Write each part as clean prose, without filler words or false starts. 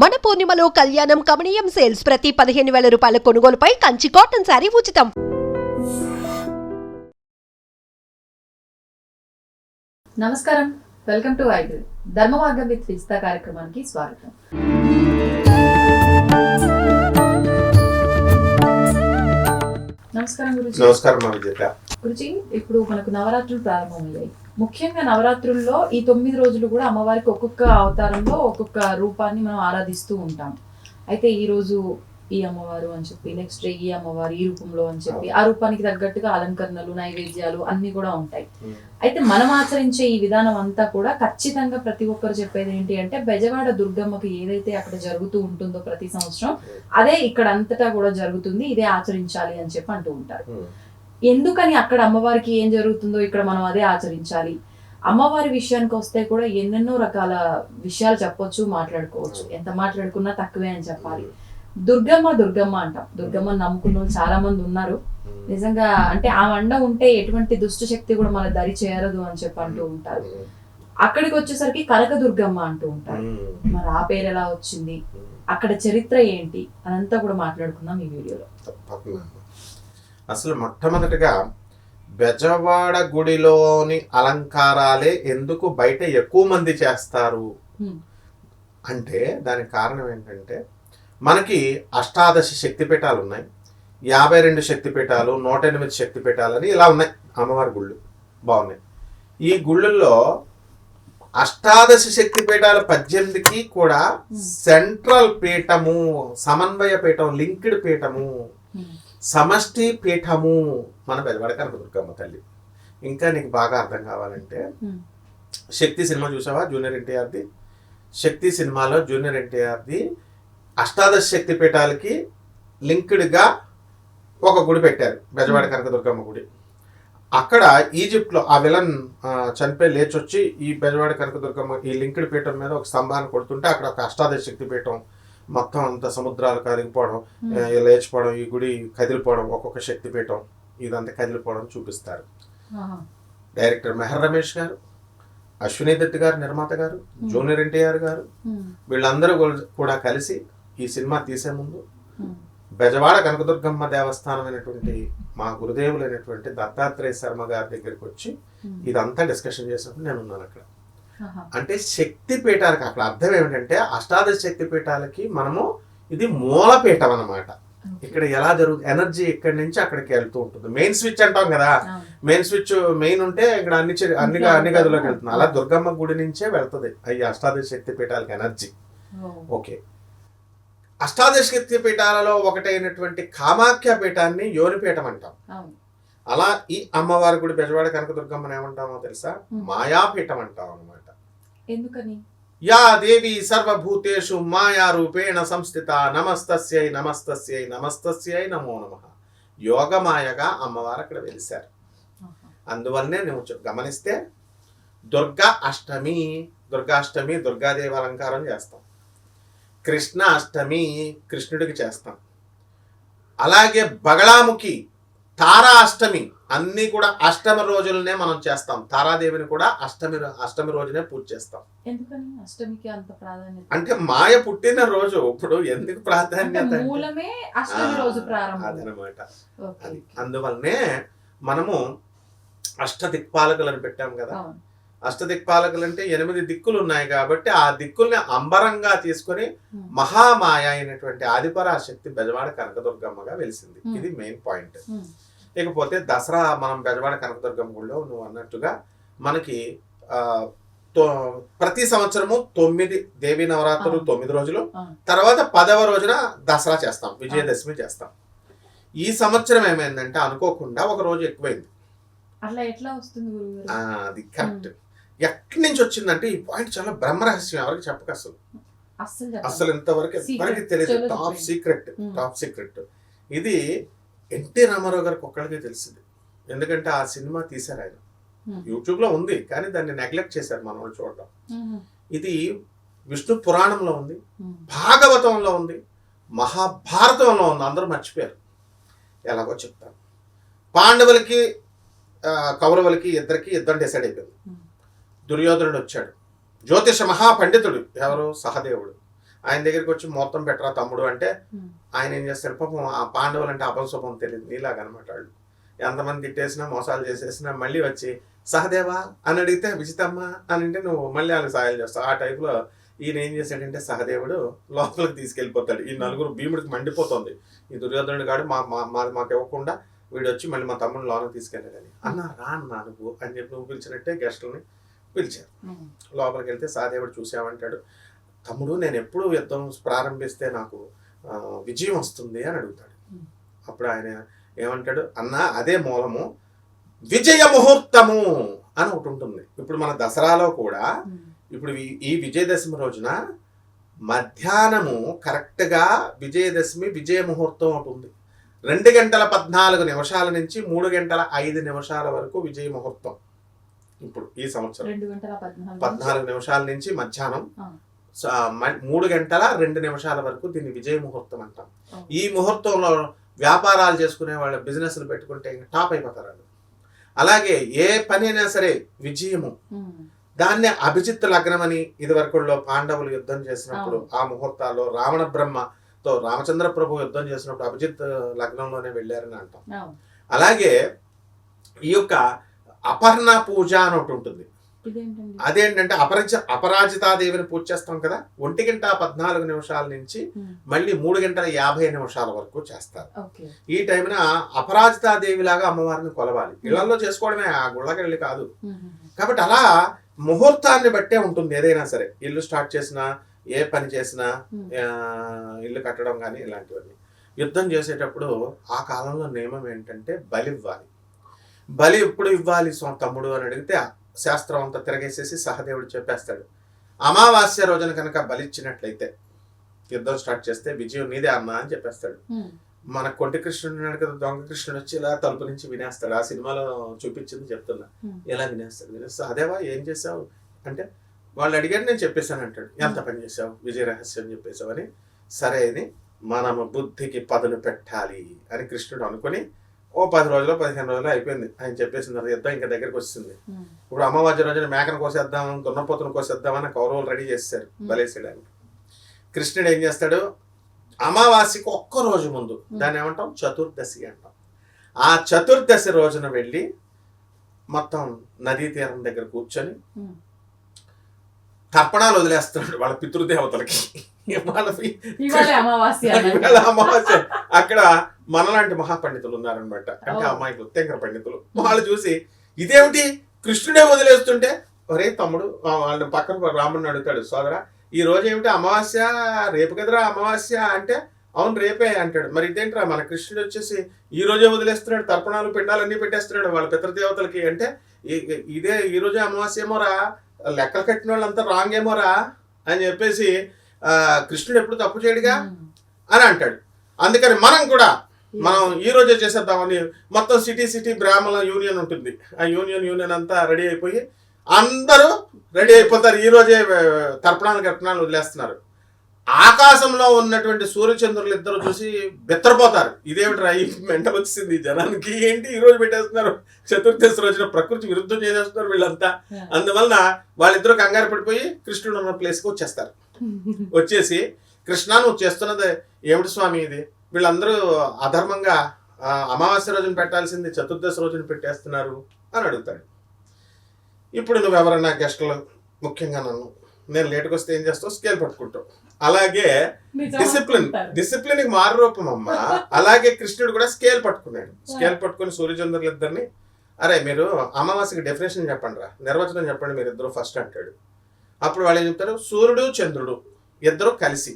మన పూర్ణిమలో కళ్యాణం కమనీయం సేల్స్ ప్రతి 15,000 రూపాయల కొనుగోలుపై కంచి కాటన్ శారీ ఉచితం. నమస్కారం, వెల్కమ్ టు ఐడ్రీమ్. ధర్మ మార్గం విత్ ఫిజితా కార్యక్రమానికి స్వాగతం. నమస్కారం గురుజీ. నమస్కారం గురుజీ, ఇప్పుడు మనకు నవరాత్రులు ప్రారంభమయ్యాయి. ముఖ్యంగా నవరాత్రుల్లో ఈ 9 రోజులు కూడా అమ్మవారికి ఒక్కొక్క అవతారంలో ఒక్కొక్క రూపాన్ని మనం ఆరాధిస్తూ ఉంటాం. అయితే ఈ రోజు ఈ అమ్మవారు అని చెప్పి, నెక్స్ట్ డే ఈ అమ్మవారు ఈ రూపంలో అని చెప్పి, ఆ రూపానికి తగ్గట్టుగా అలంకరణలు, నైవేద్యాలు అన్ని కూడా ఉంటాయి. అయితే మనం ఆచరించే ఈ విధానం అంతా కూడా ఖచ్చితంగా ప్రతి ఒక్కరు చెప్పేది ఏంటి అంటే, బెజవాడ దుర్గమ్మకి ఏదైతే అక్కడ జరుగుతూ ఉంటుందో ప్రతి సంవత్సరం అదే ఇక్కడ అంతటా కూడా జరుగుతుంది, ఇదే ఆచరించాలి అని చెప్పి అంటూ ఉంటారు. ఎందుకని అక్కడ అమ్మవారికి ఏం జరుగుతుందో ఇక్కడ మనం అదే ఆచరించాలి? అమ్మవారి విషయానికి వస్తే కూడా ఎన్నెన్నో రకాల విషయాలు చెప్పొచ్చు, మాట్లాడుకోవచ్చు. ఎంత మాట్లాడుకున్నా తక్కువే అని చెప్పాలి. దుర్గమ్మ అంటాం. దుర్గమ్మ నమ్ముకున్న వాళ్ళు చాలా మంది ఉన్నారు. నిజంగా అంటే ఆ అండ ఉంటే ఎటువంటి దుష్ట శక్తి కూడా మన దరి చేరదు అని చెప్పి అంటూ ఉంటారు. అక్కడికి వచ్చేసరికి కనక దుర్గమ్మ అంటూ ఉంటారు. మరి ఆ పేరు ఎలా వచ్చింది, అక్కడ చరిత్ర ఏంటి అదంతా కూడా మాట్లాడుకుందాం ఈ వీడియోలో. అసలు మొట్టమొదటిగా బెజవాడ గుడిలోని అలంకారాలే ఎందుకు బయట ఎక్కువ మంది చేస్తారు అంటే దానికి కారణం ఏంటంటే, మనకి 18 శక్తిపీఠాలు ఉన్నాయి, 52 శక్తిపీఠాలు, 108 శక్తిపీఠాలు అని ఇలా ఉన్నాయి అమ్మవారి గుళ్ళు. బాగున్నాయి. ఈ గుళ్ళల్లో 18 శక్తిపీఠాలు 18కి కూడా సెంట్రల్ పీఠము, సమన్వయ పీఠం, లింక్డ్ పీఠము, సమష్టి పీఠము మన బెజవాడ కనకదుర్గమ్మ తల్లి. ఇంకా నీకు బాగా అర్థం కావాలంటే, శక్తి సినిమా చూసావా జూనియర్ ఎన్టీఆర్ది? శక్తి సినిమాలో జూనియర్ ఎన్టీఆర్ది 18 శక్తి పీఠాలకి లింక్డ్గా ఒక గుడి పెట్టారు, బెజవాడ కనకదుర్గమ్మ గుడి. అక్కడ ఈజిప్ట్లో ఆ విలన్ చనిపోయి లేచొచ్చి ఈ బెజవాడ కనకదుర్గమ్మ ఈ లింక్డ్ పీఠం మీద ఒక స్తంభాన్ని కొడుతుంటే అక్కడ ఒక 18 శక్తి పీఠం మొత్తం అంత సముద్రాలు కరిగిపోవడం, లేచిపోవడం, ఈ గుడి కదిలిపోవడం, ఒక్కొక్క శక్తిపీఠం ఇదంతా కదిలిపోవడం చూపిస్తారు. డైరెక్టర్ మెహర్ రమేష్ గారు, అశ్విని దత్ గారు నిర్మాత గారు, జూనియర్ ఎన్టీఆర్ గారు, వీళ్ళందరూ కూడా కలిసి ఈ సినిమా తీసే ముందు బెజవాడ కనకదుర్గమ్మ దేవస్థానం అయినటువంటి మా గురుదేవులైనటువంటి దత్తాత్రేయ శర్మ గారి దగ్గరికి వచ్చి ఇదంతా డిస్కషన్ చేసినప్పుడు నేను ఉన్నాను అక్కడ. అంటే శక్తి పీఠాలకి అక్కడ అర్థం ఏమిటంటే, 18 శక్తి పీఠాలకి మనము ఇది మూలపీఠం అన్నమాట. ఇక్కడ ఎలా జరుగుతుంది, ఎనర్జీ ఇక్కడి నుంచి అక్కడికి వెళ్తూ ఉంటుంది. మెయిన్ స్విచ్ అంటాం కదా, మెయిన్ స్విచ్ మెయిన్ ఉంటే ఇక్కడ అన్ని గదుల్లోకి వెళ్తుంది. అలా దుర్గమ్మ గుడి నుంచే వెళ్తుంది ఈ 18 శక్తి పీఠాలకి ఎనర్జీ. ఓకే, 18 శక్తి పీఠాలలో ఒకటైనటువంటి కామాఖ్య పీఠాన్ని యోనిపీఠం అంటాం. అలా ఈ అమ్మవారి గుడి బెజవాడ కనకదుర్గమ్మని ఏమంటామో తెలుసా? మాయాపీఠం అంటాం అన్నమాట. ఎందుకని? యా దేవి సర్వభూతేషు మాయా రూపేణ సంస్థిత నమస్తస్యై నమస్తస్యై నమస్తస్యై నమో నమః. యోగమాయగా అమ్మవారు అక్కడ వెలిశారు. అందువల్లనే నువ్వు గమనిస్తే దుర్గాష్టమి దుర్గాదేవి అలంకారం చేస్తాం, కృష్ణ అష్టమి కృష్ణుడికి చేస్తాం, అలాగే బగళాముఖి తారా అష్టమి అన్ని కూడా అష్టమి రోజులనే మనం చేస్తాం. తారాదేవిని కూడా అష్టమి రోజునే పూజ చేస్తాం. ఎందుకని అష్టమికి అంత ప్రాధాన్యత? అంటే మాయ పుట్టిన రోజు. ఇప్పుడు ఎందుకు ప్రాధాన్యత అదనమాట. అందువల్లనే మనము అష్టదిక్పాలకులను పెట్టాం కదా. అష్టదిక్పాలకులు అంటే 8 దిక్కులు ఉన్నాయి కాబట్టి ఆ దిక్కుల్ని అంబరంగా తీసుకొని మహామాయ అయినటువంటి ఆదిపరాశక్తి బెజవాడ కనకదుర్గమ్మగా వెలిసింది. ఇది మెయిన్ పాయింట్. ఇకపోతే దసరా మనం బెజవాడ కనకదుర్గమ్మ గుడిలో నువ్వు అన్నట్టుగా మనకి ప్రతి సంవత్సరము 9 దేవీ నవరాత్రులు 9 రోజులు, తర్వాత 10వ రోజున దసరా చేస్తాం, విజయదశమి చేస్తాం. ఈ సంవత్సరం ఏమైందంటే అనుకోకుండా ఒక రోజు ఎక్కువైంది. అట్లా ఎట్లా వస్తుంది? అది కరెక్ట్. ఎక్కడి నుంచి వచ్చిందంటే ఈ పాయింట్ చాలా బ్రహ్మరహస్యం, ఎవరికి చెప్పక అసలు ఇంతవరకు ఎవరికి తెలియదు. Top secret. ఇది ఎన్టీ రామారావు గారికి ఒక్కడికే తెలిసింది. ఎందుకంటే ఆ సినిమా తీశారు ఆయన, యూట్యూబ్ లో ఉంది కానీ దాన్ని నెగ్లెక్ట్ చేశారు మన వాళ్ళు చూడడం. ఇది విష్ణు పురాణంలో ఉంది, భాగవతంలో ఉంది, మహాభారతంలో ఉంది. అందరూ మర్చిపోయారు. ఎలాగో చెప్తాను. పాండవులకి కౌరవులకి ఇద్దరు డిసైడ్ అయిపోయింది. దుర్యోధనుడు వచ్చాడు, జ్యోతిష మహాపండితుడు, ఎవరు? సహదేవుడు. ఆయన దగ్గరికి వచ్చి మొత్తం పెట్టరా తమ్ముడు అంటే ఆయన ఏం చేస్తాడు, పాపం ఆ పాండవులు అంటే అపశుభం తెలియదు నీలాగా అనమాట. వాళ్ళు ఎంతమంది తిట్టేసినా మోసాలు చేసేసినా మళ్ళీ వచ్చి సహదేవా అని అడిగితే విజితమ్మ అని అంటే నువ్వు మళ్ళీ వాళ్ళకి సహాయం చేస్తావు. ఆ టైప్లో ఈయన ఏం చేశాడంటే సహదేవుడు లోపలికి తీసుకెళ్ళిపోతాడు. ఈ నలుగురు భీముడికి మండిపోతుంది, ఈ దుర్యోధనుడు కాడు మాకు ఇవ్వకుండా వీడు వచ్చి మళ్ళీ మా తమ్ముడు లోనకి తీసుకెళ్ళాడని. అన్న రా అన్నా నువ్వు అని చెప్పి నువ్వు పిలిచినట్టే గెస్టులని పిలిచారు. లోపలికి వెళ్తే సహదేవుడు చూసామంటాడు, తమ్ముడు నేను ఎప్పుడు యుద్ధం ప్రారంభిస్తే నాకు విజయం వస్తుంది అని అడుగుతాడు. అప్పుడు ఆయన ఏమంటాడు, అన్న అదే మూలము విజయ ముహూర్తము అని ఒకటి ఉంటుంది. ఇప్పుడు మన దసరాలో కూడా ఇప్పుడు ఈ విజయదశమి రోజున మధ్యాహ్నము కరెక్ట్గా విజయదశమి విజయ ముహూర్తం ఒకటి ఉంది. 2:14 నుంచి 3:05 వరకు విజయ ముహూర్తం. ఇప్పుడు ఈ సంవత్సరం 2:14 నుంచి మధ్యాహ్నం 3:02 వరకు దీన్ని విజయ ముహూర్తం అంటాం. ఈ ముహూర్తంలో వ్యాపారాలు చేసుకునే వాళ్ళ బిజినెస్లు పెట్టుకుంటే ఇంకా టాప్ అయిపోతారు వాళ్ళు. అలాగే ఏ పని అయినా సరే విజయము, దాన్నే అభిజిత్ లగ్నం అని ఇదివరకుల్లో పాండవులు యుద్ధం చేసినప్పుడు ఆ ముహూర్తాల్లో రావణ బ్రహ్మతో రామచంద్ర ప్రభు యుద్ధం చేసినప్పుడు అభిజిత్ లగ్నంలోనే వెళ్ళారని అంటాం. అలాగే ఈ యొక్క అపర్ణ పూజ అని ఒకటి ఉంటుంది. అదేంటంటే అపరాజితాదేవిని పూజ చేస్తాం కదా, 1:14 నుంచి మళ్ళీ 3:50 వరకు చేస్తారు. ఈ టైంన అపరాజితాదేవి లాగా అమ్మవారిని కొలవాలి. ఇళ్లలో చేసుకోవడమే, ఆ గుళ్ళకెళ్ళి కాదు. కాబట్టి అలా ముహూర్తాన్ని బట్టే ఉంటుంది ఏదైనా సరే. ఇల్లు స్టార్ట్ చేసినా, ఏ పని చేసినా, ఇల్లు కట్టడం కానీ ఇలాంటివన్నీ. యుద్ధం చేసేటప్పుడు ఆ కాలంలో నియమం ఏంటంటే బలి ఇవ్వాలి. బలి ఎప్పుడు ఇవ్వాలి తమ్ముడు అని అడిగితే శాస్త్రం అంతా తిరగేసేసి సహదేవుడు చెప్పేస్తాడు, అమావాస్య రోజున కనుక బలిచ్చినట్లయితే యుద్ధం స్టార్ట్ చేస్తే విజయం నీదే అమ్మా అని చెప్పేస్తాడు. మన కొంటి కృష్ణుడు ఉన్నాడు కదా, దొంగ కృష్ణుడు వచ్చి ఇలా తలుపు నుంచి వినేస్తాడు. ఆ సినిమాలో చూపించింది చెప్తున్నా, ఎలా వినేస్తాడు. సహదేవా ఏం చేసావు అంటే వాళ్ళు అడిగారు, నేను చెప్పేశాను అంటాడు. ఎంత పని చేసావు, విజయ రహస్యం చెప్పేశావు అని. సరే అని మనము బుద్ధికి పదును పెట్టాలి అని కృష్ణుడు అనుకుని ఓ 10 రోజులు 15 రోజులు అయిపోయింది ఆయన చెప్పేసిన తర్వాత యుద్ధం ఇంకా దగ్గరికి వచ్చింది. ఇప్పుడు అమావాస్య రోజున మేకను కోసేద్దాం, దున్నపోతును కోసేద్దామని కౌరవులు రెడీ చేస్తారు బలేసేయడానికి. కృష్ణుడు ఏం చేస్తాడు, అమావాస్యకు ఒక్క రోజు ముందు, దాన్ని ఏమంటాం చతుర్దశి అంటాం. ఆ చతుర్దశి రోజున వెళ్ళి మొత్తం నదీ తీరం దగ్గర కూర్చొని తర్పణాలు వదిలేస్తున్నాడు వాళ్ళ పితృదేవతలకి. అమావాస్య అక్కడ మనలాంటి మహాపండితులు ఉన్నారనమాట, అంటే అమ్మాయికి ఉత్తేంకర పండితులు. వాళ్ళు చూసి ఇదేమిటి కృష్ణుడే వదిలేస్తుంటే, ఒరే తమ్ముడు వాళ్ళ పక్కన రాముడిని అడుగుతాడు, సోదరా ఈ రోజు ఏమిటి అమావాస్య, రేపు కదరా అమావాస్య అంటే, అవును రేపే అంటాడు. మరి ఇదేంట్రా మన కృష్ణుడు వచ్చేసి ఈ రోజే వదిలేస్తున్నాడు, తర్పణాలు పిండాలు అన్ని పెట్టేస్తున్నాడు వాళ్ళ పితృదేవతలకి అంటే, ఇదే ఈ రోజే అమావాస్య ఏమోరా, లెక్కలు కట్టిన వాళ్ళంతా రాంగ్ ఏమోరా అని చెప్పేసి కృష్ణుడు ఎప్పుడు తప్పు చేయడుగా అని అంటాడు. అందుకని మనం ఈ రోజే చేసేద్దామని మొత్తం సిటీ బ్రాహ్మణ యూనియన్ ఉంటుంది, ఆ యూనియన్ అంతా రెడీ అయిపోయి అందరూ రెడీ అయిపోతారు. ఈ రోజే తర్పణాలు వదిలేస్తున్నారు. ఆకాశంలో ఉన్నటువంటి సూర్యచంద్రులు ఇద్దరు చూసి బెత్తరపోతారు, ఇదేమిటి ఈ మెంటల్ వచ్చింది జనానికి, ఏంటి ఈ రోజు పెట్టేస్తున్నారు, చతుర్దశి రోజున ప్రకృతి విరుద్ధం చేసేస్తున్నారు వీళ్ళంతా. అందువలన వాళ్ళిద్దరూ కంగారు పడిపోయి కృష్ణుడు ఉన్న ప్లేస్కి వచ్చేస్తారు. వచ్చేసి కృష్ణ నువ్వు చేస్తున్నది ఏమిటి స్వామి ఇది, వీళ్ళందరూ అధర్మంగా అమావాస్య రోజున పెట్టాల్సింది చతుర్దశి రోజున పెట్టేస్తున్నారు అని అడుగుతాడు. ఇప్పుడు నువ్వెవరన్నా గెస్టులు, ముఖ్యంగా నేను లేటుకు వస్తే ఏం చేస్తావు, స్కేల్ పట్టుకుంటావు. అలాగే డిసిప్లిన్ మారు రూపం అమ్మ. అలాగే కృష్ణుడు కూడా స్కేల్ పట్టుకున్నాడు. స్కేల్ పట్టుకుని సూర్యచంద్రులు ఇద్దరిని, అరే మీరు అమావాస్యకి డెఫినేషన్ చెప్పండి రా, నిర్వచనం చెప్పండి మీరు ఇద్దరు ఫస్ట్ అంటాడు. అప్పుడు వాళ్ళు ఏం చెప్తారు, సూర్యుడు చంద్రుడు ఇద్దరు కలిసి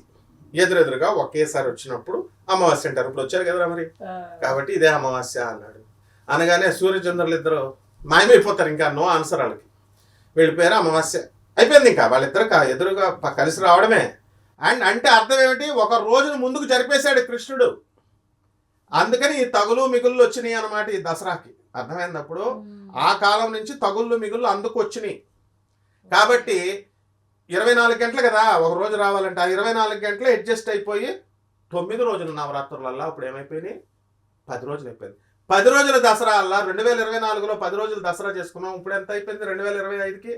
ఎదురెదురుగా ఒకేసారి వచ్చినప్పుడు అమావాస్య అంటారు. ఇప్పుడు వచ్చారు కదరా మరి, కాబట్టి ఇదే అమావాస్య అన్నాడు. అనగానే సూర్యచంద్రులు ఇద్దరు మాయమైపోతారు, ఇంకా నో ఆన్సర్ వాళ్ళకి, వెళ్ళిపోయారు. అమావాస్య అయిపోయింది, ఇంకా వాళ్ళిద్దరు ఎదురుగా కలిసి రావడమే. అండ్ అంటే అర్థం ఏమిటి, ఒక రోజును ముందుకు జరిపేశాడు కృష్ణుడు. అందుకని ఈ తగులు మిగుళ్ళు వచ్చినాయి అన్నమాట ఈ దసరాకి. అర్థమైనప్పుడు ఆ కాలం నుంచి తగుళ్ళు మిగుళ్ళు అందుకు వచ్చినాయి. కాబట్టి 24 గంటలు కదా ఒక రోజు రావాలంటే, ఆ 24 గంటలు అడ్జస్ట్ అయిపోయి 9 రోజుల నవరాత్రులల్లా ఇప్పుడు ఏమైపోయినాయి, 10 రోజులు అయిపోయింది. 10 రోజుల దసరా అల్లా 2024లో 10 రోజులు దసరా చేసుకున్నాం. ఇప్పుడు ఎంత అయిపోయింది 2025కి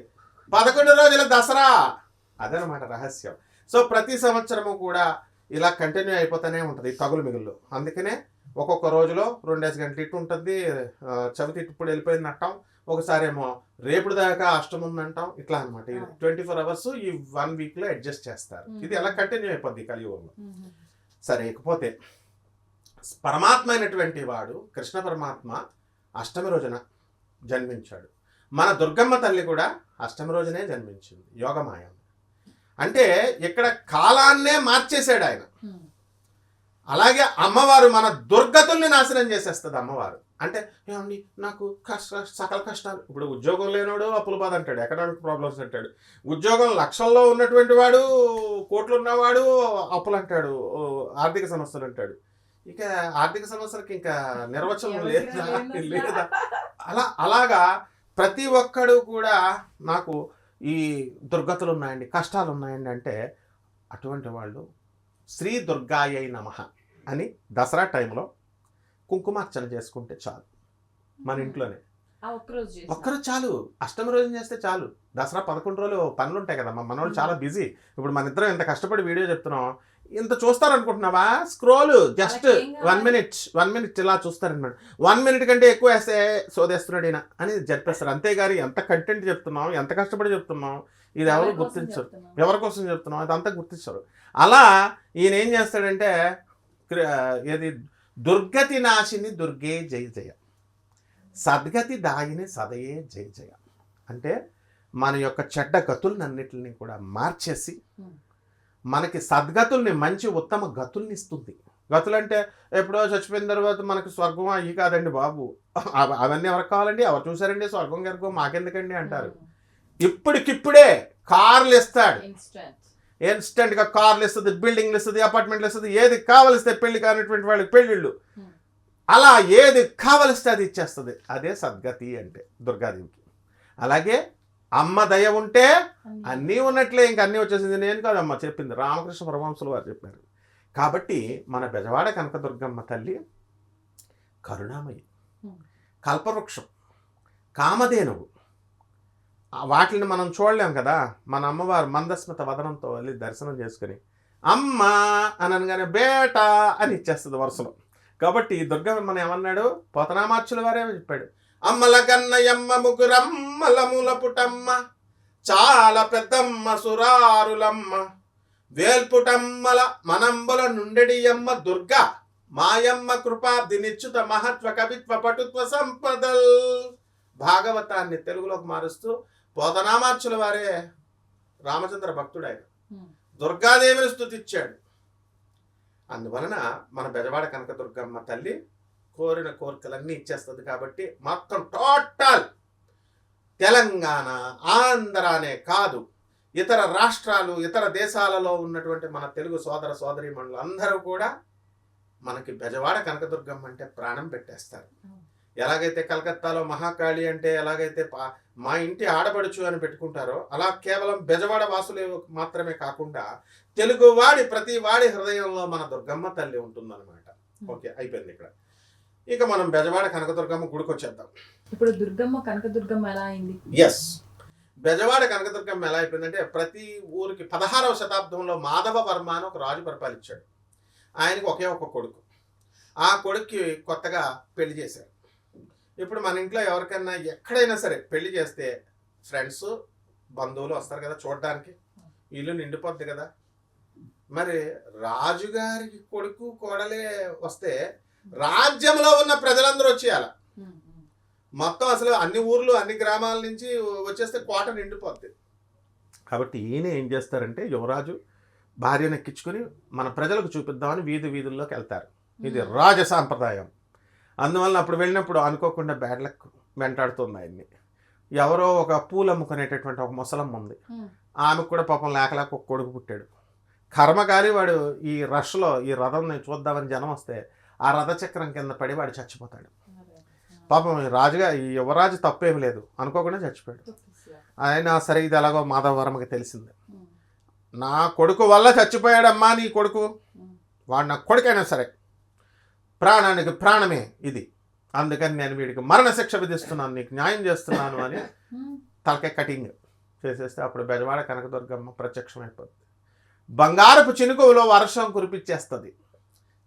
11 రోజుల దసరా. అదనమాట రహస్యం. సో ప్రతి సంవత్సరము కూడా ఇలా కంటిన్యూ అయిపోతూనే ఉంటుంది ఈ తగులు మిగుళ్ళు. అందుకనే ఒక్కొక్క రోజులో 2 గంటలు ఇటు ఉంటుంది, చవితి ఇప్పుడు వెళ్ళిపోయింది అంటాం, ఒకసారి ఏమో రేపుడు దాకా అష్టం ఉందంటాం, ఇట్లా అనమాట. 24 అవర్స్ ఈ 1 వీక్లో అడ్జస్ట్ చేస్తారు. ఇది ఎలా కంటిన్యూ అయిపోద్ది కలియుగంలో. సరే, ఇకపోతే పరమాత్మ అయినటువంటి వాడు కృష్ణ పరమాత్మ అష్టమి రోజున జన్మించాడు. మన దుర్గమ్మ తల్లి కూడా అష్టమి రోజునే జన్మించింది. యోగమాయ అంటే ఇక్కడ కాలాన్నే మార్చేశాడు ఆయన. అలాగే అమ్మవారు మన దుర్గతుల్ని నాశనం చేసేస్తుంది. అమ్మవారు అంటే ఏమండి నాకు సకల కష్టాలు, ఇప్పుడు ఉద్యోగం లేనోడు అప్పుల బాధ అంటాడు, ఎకనామిక్ ప్రాబ్లమ్స్ అంటాడు, ఉద్యోగం లక్షల్లో ఉన్నటువంటి వాడు కోట్లు ఉన్నవాడు అప్పులు అంటాడు, ఆర్థిక సమస్యలు అంటాడు. ఇక ఆర్థిక సమస్యలకి ఇంకా నిర్వచనం లేదా అలాగా ప్రతి ఒక్కడు కూడా నాకు ఈ దుర్గతులు ఉన్నాయండి, కష్టాలు ఉన్నాయండి అంటే అటువంటి వాళ్ళు శ్రీ దుర్గాయై నమః అని దసరా టైంలో కుంకుమార్చన చేసుకుంటే చాలు. మన ఇంట్లోనే ఒక్కరోజు చాలు, అష్టమి రోజు చేస్తే చాలు. దసరా 11 రోజులు పనులు ఉంటాయి కదా, మన వాళ్ళు చాలా బిజీ. ఇప్పుడు మన ఇద్దరం ఇంత కష్టపడి వీడియో చెప్తున్నాం, ఇంత చూస్తారనుకుంటున్నావా? స్క్రోల్ జస్ట్ 1 మినిట్ ఇలా చూస్తారనమాట. 1 మినిట్ కంటే ఎక్కువ వేస్తే సోదేస్తున్నాడు ఈయన అని జరిపేస్తారు. అంతేగాని ఎంత కంటెంట్ చెప్తున్నాం, ఎంత కష్టపడి చెప్తున్నాం, ఇది ఎవరు గుర్తించరు, ఎవరి కోసం చెప్తున్నాం అదంతా గుర్తించరు. అలా ఈయన ఏం చేస్తాడంటే ఏది దుర్గతి నాశిని దుర్గే జయ జయ, సద్గతి దాయిని సదయే జయ జయ అంటే మన యొక్క చెడ్డ గతులన్నిటిని కూడా మార్చేసి మనకి సద్గతుల్ని, మంచి ఉత్తమ గతుల్ని ఇస్తుంది. గతులు అంటే ఎప్పుడో చచ్చిపోయిన తర్వాత మనకి స్వర్గం అయ్యి కాదండి బాబు, అవన్నీ ఎవరికి కావాలండి, ఎవరు చూసారండి స్వర్గం గర్గం మాకెందుకండి అంటారు. ఇప్పటికిప్పుడే కార్లు ఇస్తాడు, ఇన్స్టెంట్గా కార్లు ఇస్తుంది, బిల్డింగ్లు ఇస్తుంది, అపార్ట్మెంట్లు ఇస్తుంది, ఏది కావలిస్తే పెళ్లి కానిటువంటి వాళ్ళకి పెళ్ళిళ్ళు, అలా ఏది కావలిస్తే అది ఇచ్చేస్తుంది. అదే సద్గతి అంటే దుర్గాదేవికి. అలాగే అమ్మ దయ ఉంటే అన్నీ ఉన్నట్లే, ఇంక అన్నీ వచ్చేసింది. నేను కాదమ్మ చెప్పింది, రామకృష్ణ పరమహంసులు వారు చెప్పారు. కాబట్టి మన బెజవాడ కనకదుర్గమ్మ తల్లి కరుణామయి, కల్పవృక్షం, కామధేనువు. వాటిని మనం చూడలేం కదా. మన అమ్మవారు మందస్మిత వదనంతో వెళ్ళి దర్శనం చేసుకుని అమ్మ అని అనగానే బేట అని ఇచ్చేస్తుంది వరుసలో. కాబట్టి దుర్గమ్మ ఏమన్నాడు, పోతనామార్చుల వారే చెప్పాడు, అమ్మల కన్నయమ్మ ముగ్గురమ్మల మూల పుటమ్మ, చాలా పెద్దమ్మ సురారులమ్మ, వేల్పుటమ్మల మనంబుల నుండెడియమ్మ దుర్గా, మాయమ్మ కృపాబ్ది నిచ్చుత మహత్వ కవిత్వ పటుత్వ సంపదల్. భాగవతాన్ని తెలుగులోకి మారుస్తూ పోతనామార్చుల వారే రామచంద్ర భక్తుడు ఆయన, దుర్గాదేవిని స్తుతించాడు. అందువలన మన బెజవాడ కనకదుర్గమ్మ తల్లి కోరిన కోరికలన్నీ ఇచ్చేస్తుంది. కాబట్టి మొత్తం టోటల్ తెలంగాణ, ఆంధ్రానే కాదు, ఇతర రాష్ట్రాలు, ఇతర దేశాలలో ఉన్నటువంటి మన తెలుగు సోదర సోదరీమణులు అందరూ కూడా మనకి బెజవాడ కనకదుర్గమ్మ అంటే ప్రాణం పెట్టేస్తారు. ఎలాగైతే కలకత్తాలో మహాకాళి అంటే ఎలాగైతే మా ఇంటి ఆడపడుచు అని పెట్టుకుంటారో, అలా కేవలం బెజవాడ వాసులే మాత్రమే కాకుండా తెలుగువాడి ప్రతి వాడి హృదయంలో మన దుర్గమ్మ తల్లి ఉంటుందన్నమాట. ఓకే, అయిపోయింది ఇక్కడ. ఇక మనం బెజవాడ కనకదుర్గమ్మ గుడికి వచ్చేద్దాం. ఇప్పుడు దుర్గమ్మ కనకదుర్గమ్మ ఎలా అయింది? ఎస్, బెజవాడ కనకదుర్గమ్మ ఎలా అయిపోయిందంటే ప్రతి ఊరికి 16వ శతాబ్దంలో మాధవ వర్మ అని ఒక రాజు పరిపాలించాడు. ఆయనకి ఒకే ఒక కొడుకు. ఆ కొడుక్కి కొత్తగా పెళ్లి చేశారు. ఇప్పుడు మన ఇంట్లో ఎవరికైనా ఎక్కడైనా సరే పెళ్లి చేస్తే ఫ్రెండ్స్ బంధువులు వస్తారు కదా చూడడానికి, ఇల్లు నిండిపోద్ది కదా. మరి రాజుగారికి కొడుకు కోడలే వస్తే రాజ్యంలో ఉన్న ప్రజలందరూ వచ్చేయాలి. మొత్తం అసలు అన్ని ఊర్లు అన్ని గ్రామాల నుంచి వచ్చేస్తే కోట నిండిపోద్ది. కాబట్టి ఈయన ఏం చేస్తారంటే యువరాజు భార్యను ఎక్కించుకొని మన ప్రజలకు చూపిద్దామని వీధి వీధుల్లోకి వెళ్తారు. ఇది రాజ సాంప్రదాయం. అందువల్ల అప్పుడు వెళ్ళినప్పుడు అనుకోకుండా బ్యాడ్ లక్ వెంటాడుతుంది ఆయన్ని. ఎవరో ఒక పూలు అమ్ముకునేటటువంటి ఒక ముసలమ్మ ఉంది, ఆమెకు కూడా పాపం లేక ఒక కొడుకు పుట్టాడు. కర్మగారి వాడు ఈ రష్లో ఈ రథంని చూద్దామని జనం వస్తే ఆ రథచక్రం కింద పడి వాడు చచ్చిపోతాడు. పాపం ఈ యువరాజు తప్పేమి లేదు, అనుకోకుండా చచ్చిపోయాడు. ఆయన సరే ఇది ఎలాగో మాధవవర్మకి తెలిసింది, నా కొడుకు వల్ల చచ్చిపోయాడమ్మా నీ కొడుకు, వాడు నా కొడుకైనా సరే ప్రాణానికి ప్రాణమే ఇది, అందుకని నేను వీడికి మరణశిక్ష విధిస్తున్నాను, నీకు న్యాయం చేస్తున్నాను అని తలకాయ కటింగ్ చేసేస్తే అప్పుడు బెజవాడ కనకదుర్గమ్మ ప్రత్యక్షమైపోతుంది. బంగారపు చినుకులో వర్షం కురిపించేస్తుంది.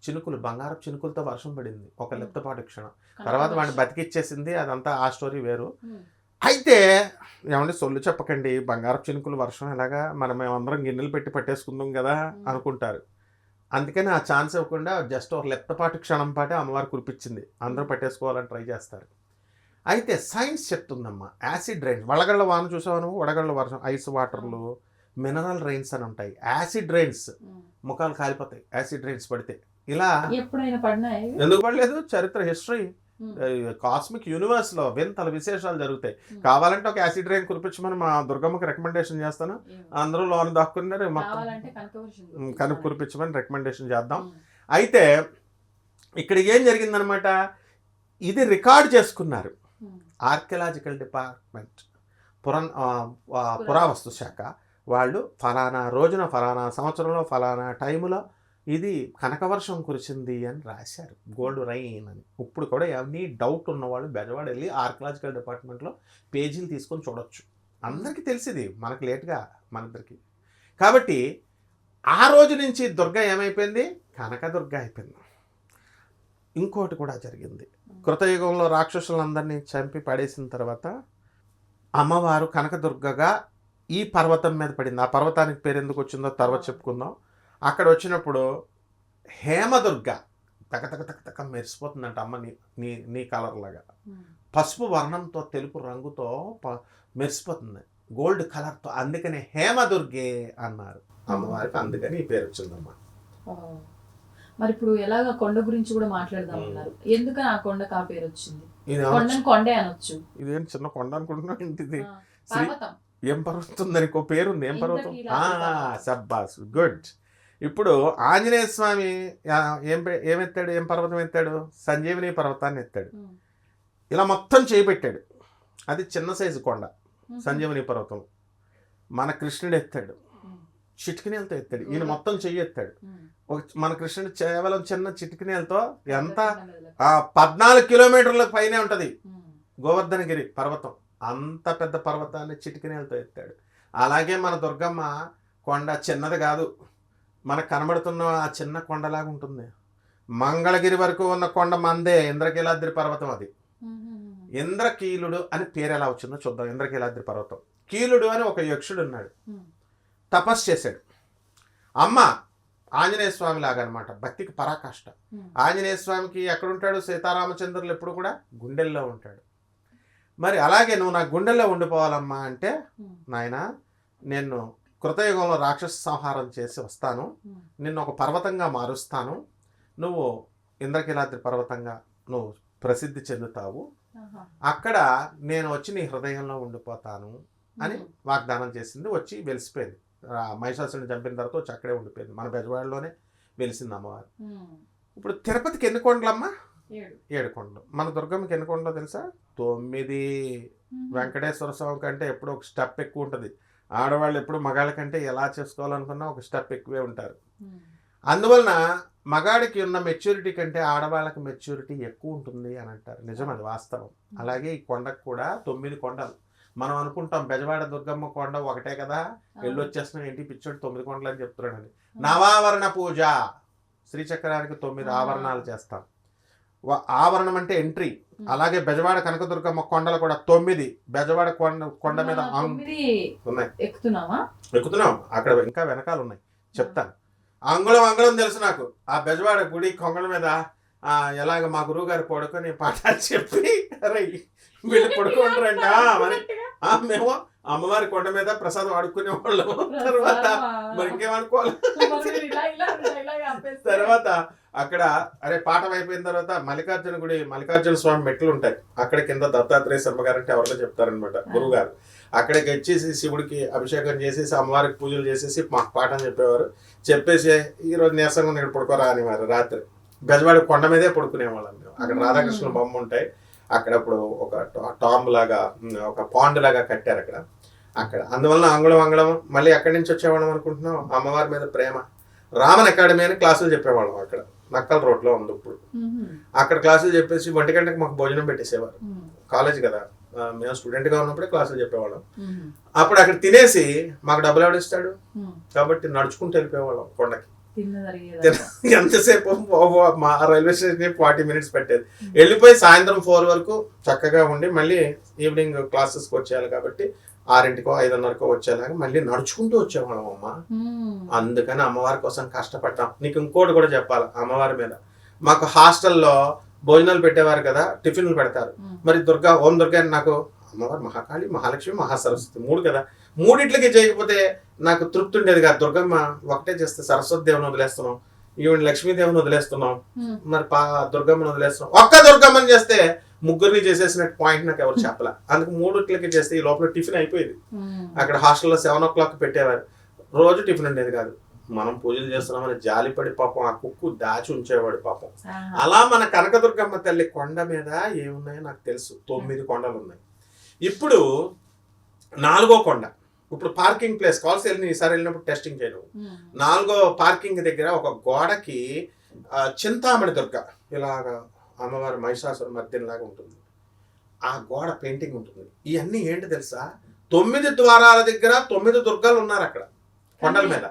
చినుకులు, బంగారపు చినుకులతో వర్షం పడింది ఒక లిప్తపాటు క్షణం. తర్వాత వాడిని బతికిచ్చేసింది. అదంతా ఆ స్టోరీ వేరు. అయితే ఏమంటే సొల్లు చెప్పకండి, బంగారపు చినుకులు వర్షం ఎలాగా, మేమందరం గిన్నెలు పెట్టి పట్టేసుకుందాం కదా అనుకుంటారు. అందుకని ఆ ఛాన్స్ ఇవ్వకుండా జస్ట్ ఒక లిప్తపాటు క్షణం పాటే అమ్మవారు కురిపించింది. అందరూ పట్టేసుకోవాలని ట్రై చేస్తారు. అయితే సైన్స్ చెప్తుందమ్మా, యాసిడ్ రైన్స్, వడగళ్ళ వాన చూసావు, వడగళ్ళ వర్షం, ఐస్ వాటర్లు, మినరల్ రైన్స్ అని ఉంటాయి. యాసిడ్ రైన్స్ ముఖాలు కాలిపోతాయి యాసిడ్ రైన్స్ పడితే. ఇలా ఎప్పుడైనా పడినాయి? ఎందుకు పడలేదు, చరిత్ర, హిస్టరీ, కాస్మిక్ యూనివర్స్ లో వింతల విశేషాలు జరుగుతాయి. కావాలంటే ఒక యాసిడ్ రైన్ కురిపించమని మా దుర్గమ్మకి రికమెండేషన్ చేస్తాను. అందరూ లోన్ దాక్కున్నారు, కనుక కురిపించమని రికమెండేషన్ చేద్దాం. అయితే ఇక్కడ ఏం జరిగిందనమాట, ఇది రికార్డ్ చేసుకున్నారు ఆర్కియలాజికల్ డిపార్ట్మెంట్, పురావస్తు శాఖ వాళ్ళు. ఫలానా రోజున, ఫలానా సంవత్సరంలో, ఫలానా టైములో ఇది కనకవర్షం కురిచింది అని రాశారు, గోల్డ్ రైన్ అని. ఇప్పుడు కూడా ఎవరిని డౌట్ ఉన్నవాళ్ళు బెజవాడ వెళ్ళి ఆర్కియలాజికల్ డిపార్ట్మెంట్లో పేజీలు తీసుకొని చూడొచ్చు. అందరికీ తెలిసింది, మనకు లేట్గా మనందరికీ. కాబట్టి ఆ రోజు నుంచి దుర్గ ఏమైపోయింది, కనకదుర్గ అయిపోయింది. ఇంకోటి కూడా జరిగింది, కృతయుగంలో రాక్షసులందరినీ చంపి పడేసిన తర్వాత అమ్మవారు కనకదుర్గగా ఈ పర్వతం మీద పడింది. ఆ పర్వతానికి పేరు ఎందుకు వచ్చిందో తర్వాత చెప్పుకుందాం. అక్కడ వచ్చినప్పుడు హేమదుర్గ తక తక తక తక మెరిసిపోతుందంట అమ్మ, నీ కలర్ లాగా, పసుపు వర్ణంతో తెలుపు రంగుతో మెరిసిపోతుంది, గోల్డ్ కలర్తో. అందుకని హేమదుర్గే అన్నారు అమ్మవారికి, అందుకని ఈ పేరు వచ్చిందమ్మా. మరి ఇప్పుడు ఎలాగ కొండ గురించి కూడా మాట్లాడదాం అన్నారు, ఎందుకని ఆ కొండకు ఆ పేరు వచ్చింది? కొండే అనొచ్చు, ఇదేం చిన్న కొండ అనుకుంటున్నావు ఇంటిది. ఏం పర్వతం, దానికి ఒక పేరుంది, ఏం పర్వతం? సబ్బాస్, గుడ్. ఇప్పుడు ఆంజనేయ స్వామి ఏమెత్తాడు, ఏం పర్వతం ఎత్తాడు? సంజీవిని పర్వతాన్ని ఎత్తాడు. ఇలా మొత్తం చేపెట్టాడు. అది చిన్న సైజు కొండ సంజీవిని పర్వతం. మన కృష్ణుడు ఎత్తాడు, చిటికినేలతో ఎత్తాడు. ఈయన మొత్తం చెయ్యి ఎత్తాడు. మన కృష్ణుడు కేవలం చిన్న చిటికినేలతో ఎంత 14 కిలోమీటర్ల పైనే ఉంటుంది గోవర్ధనగిరి పర్వతం. అంత పెద్ద పర్వతాన్ని చిటికినేలతో ఎత్తాడు. అలాగే మన దుర్గమ్మ కొండ చిన్నది కాదు, మనకు కనబడుతున్న ఆ చిన్న కొండలాగా ఉంటుంది. మంగళగిరి వరకు ఉన్న కొండ మందే, ఇంద్రకీలాద్రి పర్వతం. అది ఇంద్రకీలుడు అని పేరు ఎలా వచ్చిందో చూద్దాం. ఇంద్రకీలాద్రి పర్వతం, కీలుడు అని ఒక యక్షుడు ఉన్నాడు, తపస్సు చేశాడు. అమ్మ ఆంజనేయ స్వామి లాగా అనమాట, భక్తికి పరాకాష్ట. ఆంజనేయ స్వామికి ఎక్కడుంటాడు, సీతారామచంద్రులు ఎప్పుడు కూడా గుండెల్లో ఉంటాడు. మరి అలాగే నువ్వు నా గుండెల్లో ఉండిపోవాలమ్మా అంటే, నాయన నేను కృతయుగంలో రాక్షస సంహారం చేసి వస్తాను, నిన్ను ఒక పర్వతంగా మారుస్తాను, నువ్వు ఇంద్రకీలాద్రి పర్వతంగా నువ్వు ప్రసిద్ధి చెందుతావు, అక్కడ నేను వచ్చి నీ హృదయంలో ఉండిపోతాను అని వాగ్దానం చేసింది. వచ్చి వెలిసిపోయింది. మహిషాసురుని చంపిన తర్వాత వచ్చి అక్కడే ఉండిపోయింది. మన బెజవాడలోనే వెలిసింది అమ్మవారు. ఇప్పుడు తిరుపతికి ఎన్ని కొండలమ్మా? 7 కొండలు. మన దుర్గమ్మకి ఎన్ని కొండలో తెలుసా? 9. వెంకటేశ్వర స్వామి కంటే ఎప్పుడు ఒక స్టెప్ ఎక్కువ ఉంటుంది. ఆడవాళ్ళు ఎప్పుడు మగాళ్ళ కంటే ఎలా చేసుకోవాలనుకున్నా ఒక స్టెప్ ఎక్కువే ఉంటారు. అందువలన మగాడికి ఉన్న మెచ్యూరిటీ కంటే ఆడవాళ్ళకి మెచ్యూరిటీ ఎక్కువ ఉంటుంది అని అంటారు. నిజం, అది వాస్తవం. అలాగే ఈ కొండకు కూడా 9 కొండలు. మనం అనుకుంటాం బెజవాడ దుర్గమ్మ కొండ ఒకటే కదా, వెళ్ళొచ్చేస్తున్నాం ఏంటి పిచ్చోడు 9 కొండలు అని చెప్తున్నాడని. నవావరణ పూజ, శ్రీచక్రానికి 9 ఆవరణాలు చేస్తాం. ఆవరణం అంటే ఎంట్రీ. అలాగే బెజవాడ కనకదుర్గమ్మ కొండలు కూడా 9. బెజవాడ కొండ మీద ఉన్నాయి, ఎక్కుతున్నాం. అక్కడ ఇంకా వెనకాల ఉన్నాయి, చెప్తాను. అంగుళం తెలుసు నాకు. ఆ బెజవాడ గుడి కొంగల మీద ఎలాగ మా గురువు గారు పడుకొని పాఠాలు చెప్పి వీళ్ళు పడుకుంటారంట. మరి మేము అమ్మవారి కొండ మీద ప్రసాదం అడుక్కునే వాళ్ళము. తర్వాత మరి ఇంకేమనుకోవాలి. తర్వాత అక్కడ పాఠం అయిపోయిన తర్వాత మల్లికార్జున స్వామి మెట్లు ఉంటాయి. అక్కడ కింద దత్తాత్రేయ శర్మ గారు అంటే ఎవరిలో చెప్తారనమాట, గురువు గారు. అక్కడికి వచ్చేసి శివుడికి అభిషేకం చేసేసి అమ్మవారికి పూజలు చేసేసి మాకు పాఠం చెప్పేవారు. చెప్పేసి ఈరోజు నీరసంగా ఇక్కడ పడుకోరా అనేవారు. రాత్రి బెజవాడ కొండ మీదే పడుకునేవాళ్ళం మేము. అక్కడ రాధాకృష్ణ బొమ్మ ఉంటాయి. అక్కడ ఇప్పుడు ఒక టాంబ్ లాగా, ఒక పాండ్ లాగా కట్టారు అక్కడ. అందువలన అంగుళం మళ్ళీ ఎక్కడి నుంచి వచ్చేవాళ్ళం అనుకుంటున్నాం, అమ్మవారి మీద ప్రేమ. రామన్ అకాడమీ అని క్లాసులు చెప్పేవాళ్ళం. అక్కడ నక్కల్ రోడ్లో ఉంది ఇప్పుడు. అక్కడ క్లాసులు చెప్పేసి 1 గంటకు మాకు భోజనం పెట్టేసేవారు. కాలేజ్ కదా, మేము స్టూడెంట్గా ఉన్నప్పుడే క్లాసులు చెప్పేవాళ్ళం. అప్పుడు అక్కడ తినేసి మాకు డబ్బులు ఎవడిస్తాడు, కాబట్టి నడుచుకుంటూ వెళ్ళిపోయేవాళ్ళం కొండకి. ఎంతసేపు మా రైల్వే స్టేషన్ 40 minutes పెట్టేది. వెళ్ళిపోయి సాయంత్రం 4 వరకు చక్కగా ఉండి మళ్ళీ ఈవినింగ్ క్లాసెస్కి వచ్చేయాలి కాబట్టి 6కో 5:30కో వచ్చేలాగా మళ్ళీ నడుచుకుంటూ వచ్చేవాళ్ళం అమ్మ. అందుకని అమ్మవారి కోసం కష్టపడ్డాం. నీకు ఇంకోటి కూడా చెప్పాలి అమ్మవారి మీద. మాకు హాస్టల్లో భోజనాలు పెట్టేవారు కదా, టిఫిన్లు పెడతారు. మరి ఓం దుర్గా అని నాకు అమ్మవారు మహాకాళి, మహాలక్ష్మి, మహాసరస్వతి 3 కదా, 3 చేయకపోతే నాకు తృప్తి ఉండేది కాదు. దుర్గమ్మ ఒకటే చేస్తే సరస్వతి దేవుని వదిలేస్తున్నాం, ఈవిడ లక్ష్మీదేవిని వదిలేస్తున్నాం, మరి దుర్గమ్మని వదిలేస్తున్నాం. ఒక్క దుర్గమ్మని చేస్తే 3 చేసేసినట్టు పాయింట్ నాకు ఎవరు చెప్పలే. అందుకు 3 చేస్తే ఈ లోపల టిఫిన్ అయిపోయేది. అక్కడ హాస్టల్లో 7 o'clock పెట్టేవారు. రోజు టిఫిన్ ఉండేది కాదు. మనం పూజలు చేస్తున్నామని జాలిపడి పాపం ఆ కుక్కు దాచి ఉంచేవాడు పాపం. అలా మన కనకదుర్గమ్మ తల్లి కొండ మీద ఏమున్నాయో నాకు తెలుసు. 9 కొండలు ఉన్నాయి. ఇప్పుడు 4వ కొండ. ఇప్పుడు పార్కింగ్ ప్లేస్ కాల్స్ ఈసారి వెళ్ళినప్పుడు టెస్టింగ్ చేయను. 4వ పార్కింగ్ దగ్గర ఒక గోడకి చింతామణి దుర్గ ఇలాగా అమ్మవారి మహిషాసుర మర్దినిలాగా ఉంటుంది. ఆ గోడ పెయింటింగ్ ఉంటుంది. ఇవన్నీ ఏంటి తెలుసా, 9 ద్వారాల దగ్గర 9 దుర్గాలు ఉన్నారు అక్కడ కొండల మీద.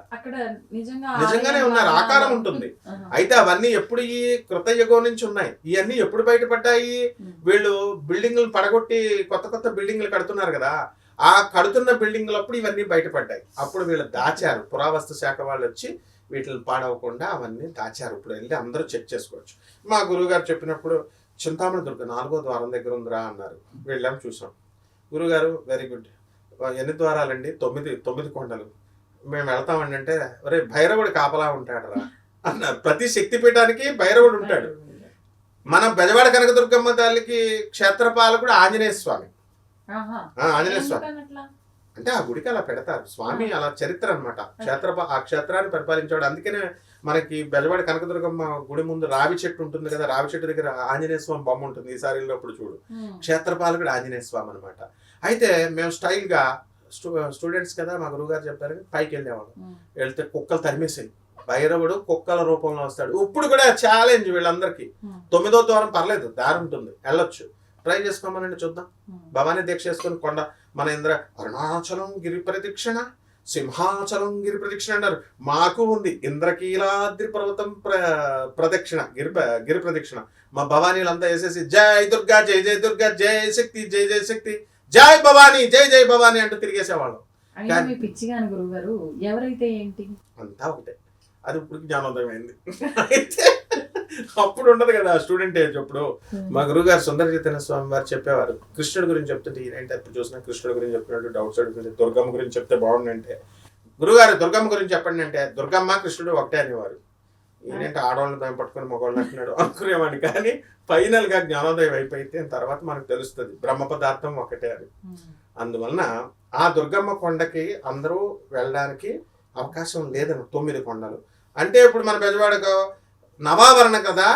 నిజంగానే ఉన్నారు, ఆకారం ఉంటుంది. అయితే అవన్నీ ఎప్పుడు ఈ కృతయుగం నుంచి ఉన్నాయి. ఇవన్నీ ఎప్పుడు బయటపడ్డాయి, వీళ్ళు బిల్డింగ్లు పడగొట్టి కొత్త బిల్డింగ్లు కడుతున్నారు కదా, ఆ కడుతున్న బిల్డింగ్లప్పుడు ఇవన్నీ బయటపడ్డాయి. అప్పుడు వీళ్ళు దాచారు, పురావస్తు శాఖ వాళ్ళు వచ్చి వీటిని పాడవకుండా అవన్నీ దాచారు. ఇప్పుడు వెళ్ళి అందరూ చెక్ చేసుకోవచ్చు. మా గురువుగారు చెప్పినప్పుడు చింతామణి దుర్గ 4వ ద్వారం దగ్గర ఉందిరా అన్నారు. వెళ్ళాం, చూసాం. గురువుగారు వెరీ గుడ్, ఎన్ని ద్వారాలండి? 9 కొండలు. మేము వెళ్తామండి అంటే, ఒరే భైరవుడు కాపలా ఉంటాడు రా అన్నారు. ప్రతి శక్తిపీఠానికి భైరవుడు ఉంటాడు. మన బెజవాడ కనకదుర్గమ్మ తల్లికి క్షేత్రపాలకుడు ఆంజనేయ స్వామి. ఆంజనేయ స్వామి అంటే ఆ గుడికి అలా పెడతారు. స్వామి అలా చరిత్ర అనమాట. ఆ క్షేత్రాన్ని పరిపాలించాడు. అందుకనే మనకి బెజవాడ కనకదుర్గమ్మ గుడి ముందు రావి చెట్టు ఉంటుంది కదా, రావి చెట్టు దగ్గర ఆంజనేయ స్వామి బొమ్మ ఉంటుంది. ఈసారి వెళ్ళినప్పుడు చూడు, క్షేత్రపాలకుడు ఆంజనేయ స్వామి అనమాట. అయితే మేము స్టైల్గా స్టూడెంట్స్ కదా, మా గురువు గారు చెప్పారు, పైకి వెళ్ళేవాడు. వెళ్తే కుక్కలు తరిమేసాయి. భైరవుడు కుక్కల రూపంలో వస్తాడు. ఇప్పుడు కూడా ఛాలెంజ్ వీళ్ళందరికీ. 9వ ద్వారం పర్లేదు, దారి ఉంటుంది, వెళ్ళొచ్చు. ట్రై చేసుకోమనండి, చూద్దాం. భవానీ దీక్ష చేసుకుని కొండ మన ఇంద్ర అరుణాచలం గిరి ప్రదక్షిణ, సింహాచలం గిరి ప్రదక్షిణ అన్నారు. మాకు ఉంది ఇంద్రకీలాద్రి పర్వతం ప్రదక్షిణ, గిరి ప్రదక్షిణ. మా భవానీలంతా వేసేసి జై దుర్గా, జై జై దుర్గా, జై శక్తి, జై జై శక్తి, జై భవానీ, జై జై భవానీ అంటూ తిరిగేసేవాళ్ళం. గురుగారు ఎవరైతే ఏంటి అంతా ఒకటే. అది ఇప్పుడు జ్ఞానోదయం అయింది. అయితే అప్పుడు ఉండదు కదా స్టూడెంట్ ఏజ్. అప్పుడు మా గురువుగారు సుందర చైతన్య స్వామి వారు చెప్పేవారు, కృష్ణుడి గురించి చెప్తుంటే ఏంటి ఎప్పుడు చూసినా కృష్ణుడి గురించి చెప్పినట్టు డౌట్స్ అడుగుతుంది. దుర్గమ్మ గురించి చెప్తే బాగుండంటే, గురుగారు దుర్గమ్మ గురించి చెప్పండి అంటే, దుర్గమ్మ కృష్ణుడు ఒకటే అనేవారు. ఏంటంటే ఆడవాళ్ళని దాన్ని పట్టుకొని మగవాళ్ళని అంటున్నాడు అనుకునేవాడిని. కానీ ఫైనల్ గా జ్ఞానోదయం అయిపోయితే తర్వాత మనకు తెలుస్తుంది బ్రహ్మ పదార్థం ఒకటే అని. అందువలన ఆ దుర్గమ్మ కొండకి అందరూ వెళ్ళడానికి అవకాశం లేదని 9 కొండలు. అంటే ఇప్పుడు మన బెజవాడకు నవావరణ కదా,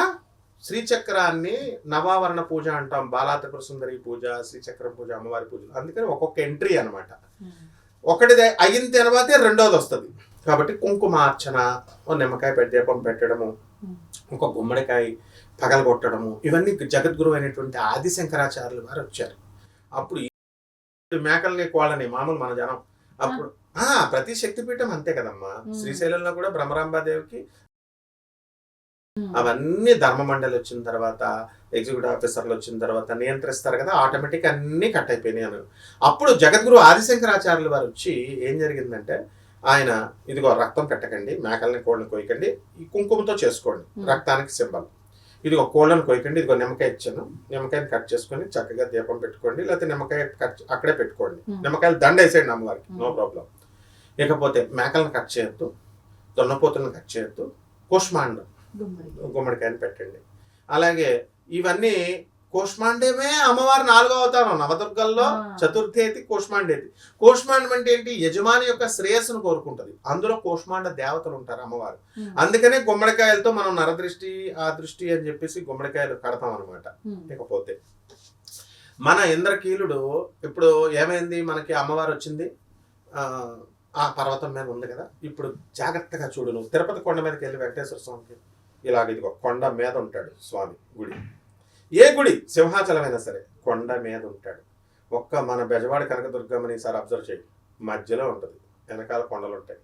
శ్రీచక్రాన్ని నవావరణ పూజ అంటాం. బాలా త్రిపుర సుందరి పూజ, శ్రీచక్రం పూజ, అమ్మవారి పూజలు. అందుకని ఒక్కొక్క ఎంట్రీ అనమాట. ఒకటి అయిన తర్వాతే రెండోది వస్తుంది. కాబట్టి కుంకుమార్చన, నిమ్మకాయ దీపం పెట్టడము, ఒక గుమ్మడికాయ పగలగొట్టడము, ఇవన్నీ జగద్గురు అయినటువంటి ఆది శంకరాచార్యులు వారు వచ్చారు. అప్పుడు మేకల్ని కోళ్ళని మామూలు మన జనం అప్పుడు ప్రతి శక్తిపీఠం అంతే కదమ్మా. శ్రీశైలంలో కూడా బ్రహ్మరాంబాదేవికి అవన్నీ ధర్మ మండలి వచ్చిన తర్వాత, ఎగ్జిక్యూటివ్ ఆఫీసర్లు వచ్చిన తర్వాత నియంత్రిస్తారు కదా, ఆటోమేటిక్ అన్ని కట్ అయిపోయినాయి అని. అప్పుడు జగద్గురు ఆదిశంకరాచార్యులు వారు వచ్చి ఏం జరిగిందంటే, ఆయన ఇదిగో రక్తం పెట్టకండి, మేకల్ని కోళ్ళని కొయ్యకండి, ఈ కుంకుమతో చేసుకోండి, రక్తానికి సింబల్. ఇదిగో కోళ్ళని కొయ్యకండి, ఇదిగో నిమ్మకాయ ఇచ్చాను, నిమ్మకాయని కట్ చేసుకొని చక్కగా దీపం పెట్టుకోండి, లేకపోతే నిమ్మకాయ కట్ అక్కడే పెట్టుకోండి, నిమ్మకాయలు దండ వేసేయండి అమ్మవారికి, నో ప్రాబ్లం. ఇకపోతే మేకలను కట్ చేయొద్దు, దొన్నపోతులను కట్ చేయొద్దు, కూష్మాండం గుమ్మడికాయని పెట్టండి. అలాగే ఇవన్నీ కూష్మాండమే అమ్మవారి 4వ అవతారం. నవదుర్గల్లో చతుర్థేతి కూష్మాండేతి. కూష్మాండం అంటే ఏంటి? యజమాని యొక్క శ్రేయస్సును కోరుకుంటది. అందులో కూష్మాండ దేవతలు ఉంటారు అమ్మవారు. అందుకనే గుమ్మడికాయలతో మనం నరదృష్టి ఆ దృష్టి అని చెప్పేసి గుమ్మడికాయలు కడతాం అనమాట. ఇకపోతే మన ఇంద్రకీలుడు ఇప్పుడు ఏమైంది, మనకి అమ్మవారు వచ్చింది ఆ పర్వతం మీద ఉంది కదా. ఇప్పుడు జాగ్రత్తగా చూడు, నువ్వు తిరుపతి కొండ మీదకి వెళ్ళి వెంకటేశ్వర స్వామికి ఇలాగ ఇదిగో కొండ మీద ఉంటాడు స్వామి. గుడి ఏ గుడి, సింహాచలమైనా సరే కొండ మీద ఉంటాడు. ఒక్క మన బెజవాడ కనకదుర్గమ్మని ఈసారి అబ్జర్వ్ చేయి, మధ్యలో ఉంటుంది, వెనకాల కొండలు ఉంటాయి.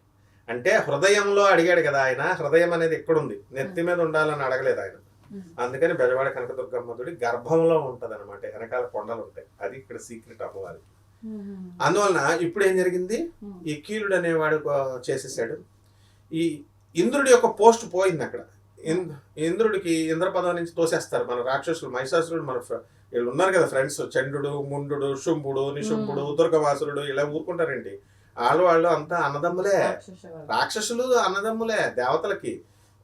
అంటే హృదయంలో అడిగాడు కదా ఆయన, హృదయం అనేది ఎక్కడుంది, నెత్తి మీద ఉండాలని అడగలేదు ఆయన. అందుకని బెజవాడ కనకదుర్గమ్మ గుడి గర్భంలో ఉంటది అనమాట, వెనకాల కొండలు ఉంటాయి. అది ఇక్కడ సీక్రెట్ అమ్మవారికి. అందువలన ఇప్పుడు ఏం జరిగింది, ఈ కీలుడు అనేవాడు చేసేసాడు. ఈ ఇంద్రుడి యొక్క పోస్ట్ పోయింది అక్కడ. ఇంద్రుడికి ఇంద్రపదం నుంచి తోసేస్తారు మన రాక్షసులు, మహిషాసురుడు, మన వీళ్ళు ఉన్నారు కదా ఫ్రెండ్స్, చండు, ముండు, శుంభుడు, నిశుంభుడు, దుర్గవాసురుడు, ఇలా ఊరుకుంటారేంటి? వాళ్ళు అంతా అన్నదమ్ములే, రాక్షసులు అన్నదమ్ములే దేవతలకి.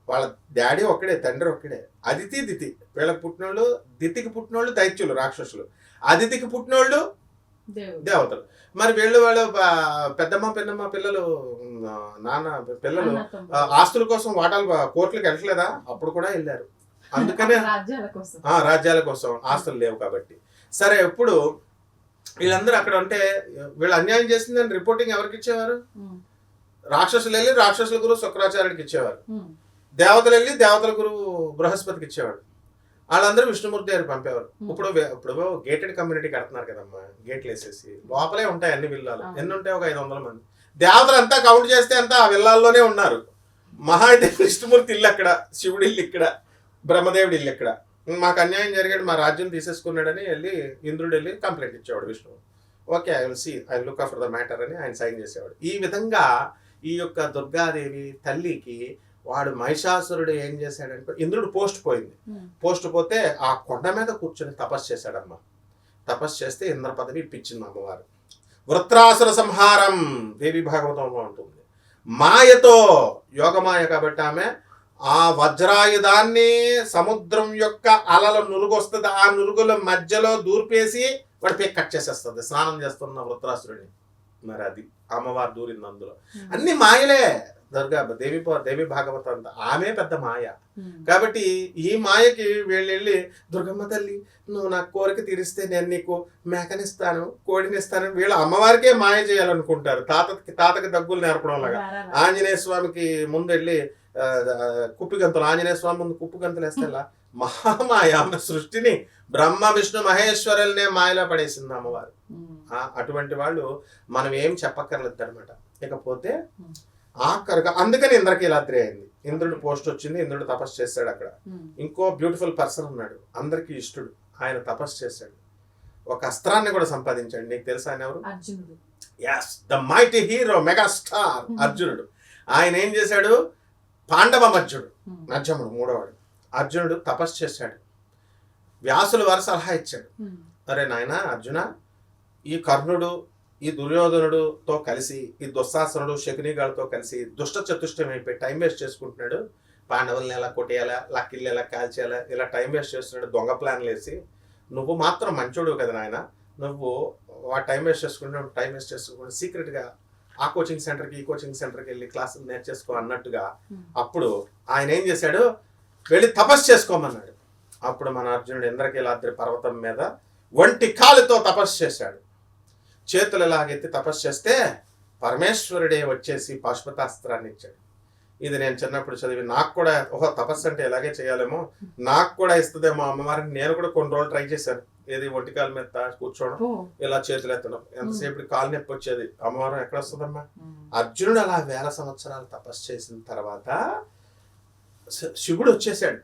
వాళ్ళ డాడీ ఒక్కడే, తండ్రి ఒక్కడే. అదితి దితి వీళ్ళకి పుట్టినోళ్ళు, దితికి పుట్టినోళ్ళు దైత్యులు రాక్షసులు, అదితికి పుట్టినోళ్ళు దేవతలు. మరి వాళ్ళ పెద్దమ్మ పిన్నమ్మ పిల్లలు, నాన్న పిల్లలు ఆస్తుల కోసం వాటాలు కోర్టులకు వెళ్ళట్లేదా? అప్పుడు కూడా వెళ్ళారు. అందుకనే రాజ్యాల కోసం, ఆస్తులు లేవు కాబట్టి. సరే, ఇప్పుడు వీళ్ళందరూ అక్కడ ఉంటే వీళ్ళు అన్యాయం చేసిందని రిపోర్టింగ్ ఎవరికి ఇచ్చేవారు? రాక్షసులు వెళ్ళి రాక్షసుల గురువు శుక్రాచార్యుడికి ఇచ్చేవారు, దేవతలు వెళ్ళి దేవతల గురువు బృహస్పతికి ఇచ్చేవాడు. వాళ్ళందరూ విష్ణుమూర్తి గారికి పంపేవారు. ఇప్పుడు గేటెడ్ కమ్యూనిటీ కడుతున్నారు కదమ్మా, గేట్లు వేసేసి లోపలే ఉంటాయి అన్ని విల్లాలు. ఎన్ని ఉంటాయి? ఒక 500 మంది. దేవతలు అంతా కౌంట్ చేస్తే అంతా ఆ విల్లాల్లోనే ఉన్నారు. మహా అయితే విష్ణుమూర్తి ఇల్లు అక్కడ, శివుడి ఇల్లు ఇక్కడ, బ్రహ్మదేవుడి ఇల్లు ఇక్కడ. మాకు అన్యాయం జరిగాడు, మా రాజ్యం తీసేసుకున్నాడని వెళ్ళి ఇంద్రుడు వెళ్ళి కంప్లైంట్ ఇచ్చేవాడు విష్ణువు. Okay, I will see, I look after the matter అని ఆయన సైన్ చేసేవాడు. ఈ విధంగా ఈ యొక్క దుర్గాదేవి తల్లికి వాడు మహిషాసురుడు ఏం చేశాడంటే, ఇంద్రుడు పోస్ట్ పోయింది. పోస్ట్ పోతే ఆ కొండ మీద కూర్చొని తపస్సు చేశాడమ్మా. తపస్సు చేస్తే ఇంద్ర పదవి ఇప్పించింది అమ్మవారు. వృత్రాసుర సంహారం దేవి భాగవతంలో ఉంటుంది. మాయతో, యోగమాయ కాబట్టి ఆమె ఆ వజ్రాయుధాన్ని సముద్రం యొక్క అలల నురుగు వస్తుంది, ఆ నురుగుల మధ్యలో దూర్పేసి వాడి కట్ చేసేస్తుంది స్నానం చేస్తున్న వృత్రాసురుడిని. మరి అది అమ్మవారు దూరింది అందులో. అన్ని మాయలే. దుర్గా దేవి భాగవతం అంతా ఆమె పెద్ద మాయ. కాబట్టి ఈ మాయకి వీళ్ళు వెళ్ళి, దుర్గమ్మ తల్లి నువ్వు నాకు కోరిక తీరిస్తే నేను నీకు మేకనిస్తాను, కోడినిస్తాను, వీళ్ళు అమ్మవారికే మాయ చేయాలనుకుంటారు. తాతకి దగ్గులు నేర్పడం లాగా. ఆంజనేయ స్వామికి ముందు వెళ్ళి కుప్పిగంతులు, ఆంజనేయ స్వామి ముందు కుప్పిగంతులు వేస్తే మహామాయ. ఆమె సృష్టిని బ్రహ్మ విష్ణు మహేశ్వరులనే మాయలో పడేసింది అమ్మవారు. అటువంటి వాళ్ళు మనం ఏం చెప్పక్కర్లేదు అనమాట. ఇకపోతే ఆఖరిగా అందుకని ఇంద్రకీలాద్రి అయింది. ఇంద్రుడు పోస్ట్ వచ్చింది, ఇంద్రుడు తపస్సు చేశాడు అక్కడ. ఇంకో బ్యూటిఫుల్ పర్సన్ ఉన్నాడు, అందరికి ఇష్టడు, ఆయన తపస్సు చేశాడు, ఒక అస్త్రాన్ని కూడా సంపాదించాడు. నీకు తెలుసా ఆయన ఎవరు? అర్జునుడు. yes, the mighty hero, megastar అర్జునుడు. ఆయన ఏం చేశాడు? పాండవ మధ్యుడు, నజ్జముడు మూడోవాడు. అర్జునుడు తపస్సు చేశాడు. వ్యాసుల వారు సలహా ఇచ్చాడు, అరే నాయన అర్జున, ఈ కర్ణుడు, ఈ దుర్యోధనుడుతో కలిసి, ఈ దుస్సాసనుడు శకునిగాడితో కలిసి దుష్ట చతుష్టం అయిపోయి టైం వేస్ట్ చేసుకుంటున్నాడు. పాండవుల్ని ఎలా కొట్టేయాలా, లక్కిల్ని ఎలా కాల్చేయాలా, ఇలా టైం వేస్ట్ చేస్తున్నాడు దొంగ ప్లాన్లు వేసి. నువ్వు మాత్రం మంచోడు కదా నాయన, నువ్వు టైం వేస్ట్ చేసుకుంటున్నావు, టైం వేస్ట్ చేసుకుంటూ సీక్రెట్గా ఆ కోచింగ్ సెంటర్కి ఈ కోచింగ్ సెంటర్కి వెళ్ళి క్లాసులు నేర్చేసుకో అన్నట్టుగా. అప్పుడు ఆయన ఏం చేశాడు? వెళ్ళి తపస్సు చేసుకోమన్నాడు. అప్పుడు మన అర్జునుడు ఇంద్రకీలాద్రి పర్వతం మీద ఒంటి కాలుతో తపస్సు చేశాడు. చేతులు ఎలాగెత్తి తపస్సు చేస్తే పరమేశ్వరుడే వచ్చేసి పాశుపతాస్త్రాన్ని ఇచ్చాడు. ఇది నేను చిన్నప్పుడు చదివి నాకు కూడా, ఓహో తపస్సు అంటే ఎలాగే చేయాలేమో, నాకు కూడా ఇస్తుందేమో అమ్మవారిని. నేను కూడా కొన్ని రోజులు ట్రై చేశాను. ఏది ఒంటికాల మీద కూర్చోవడం, ఇలా చేతులు ఎత్తడం, ఎంతసేపు కాలు నొప్పి వచ్చేది. అమ్మవారు ఎక్కడ వస్తుందమ్మా? అర్జునుడు అలా 1000 సంవత్సరాలు తపస్సు చేసిన తర్వాత శివుడు వచ్చేసాడు.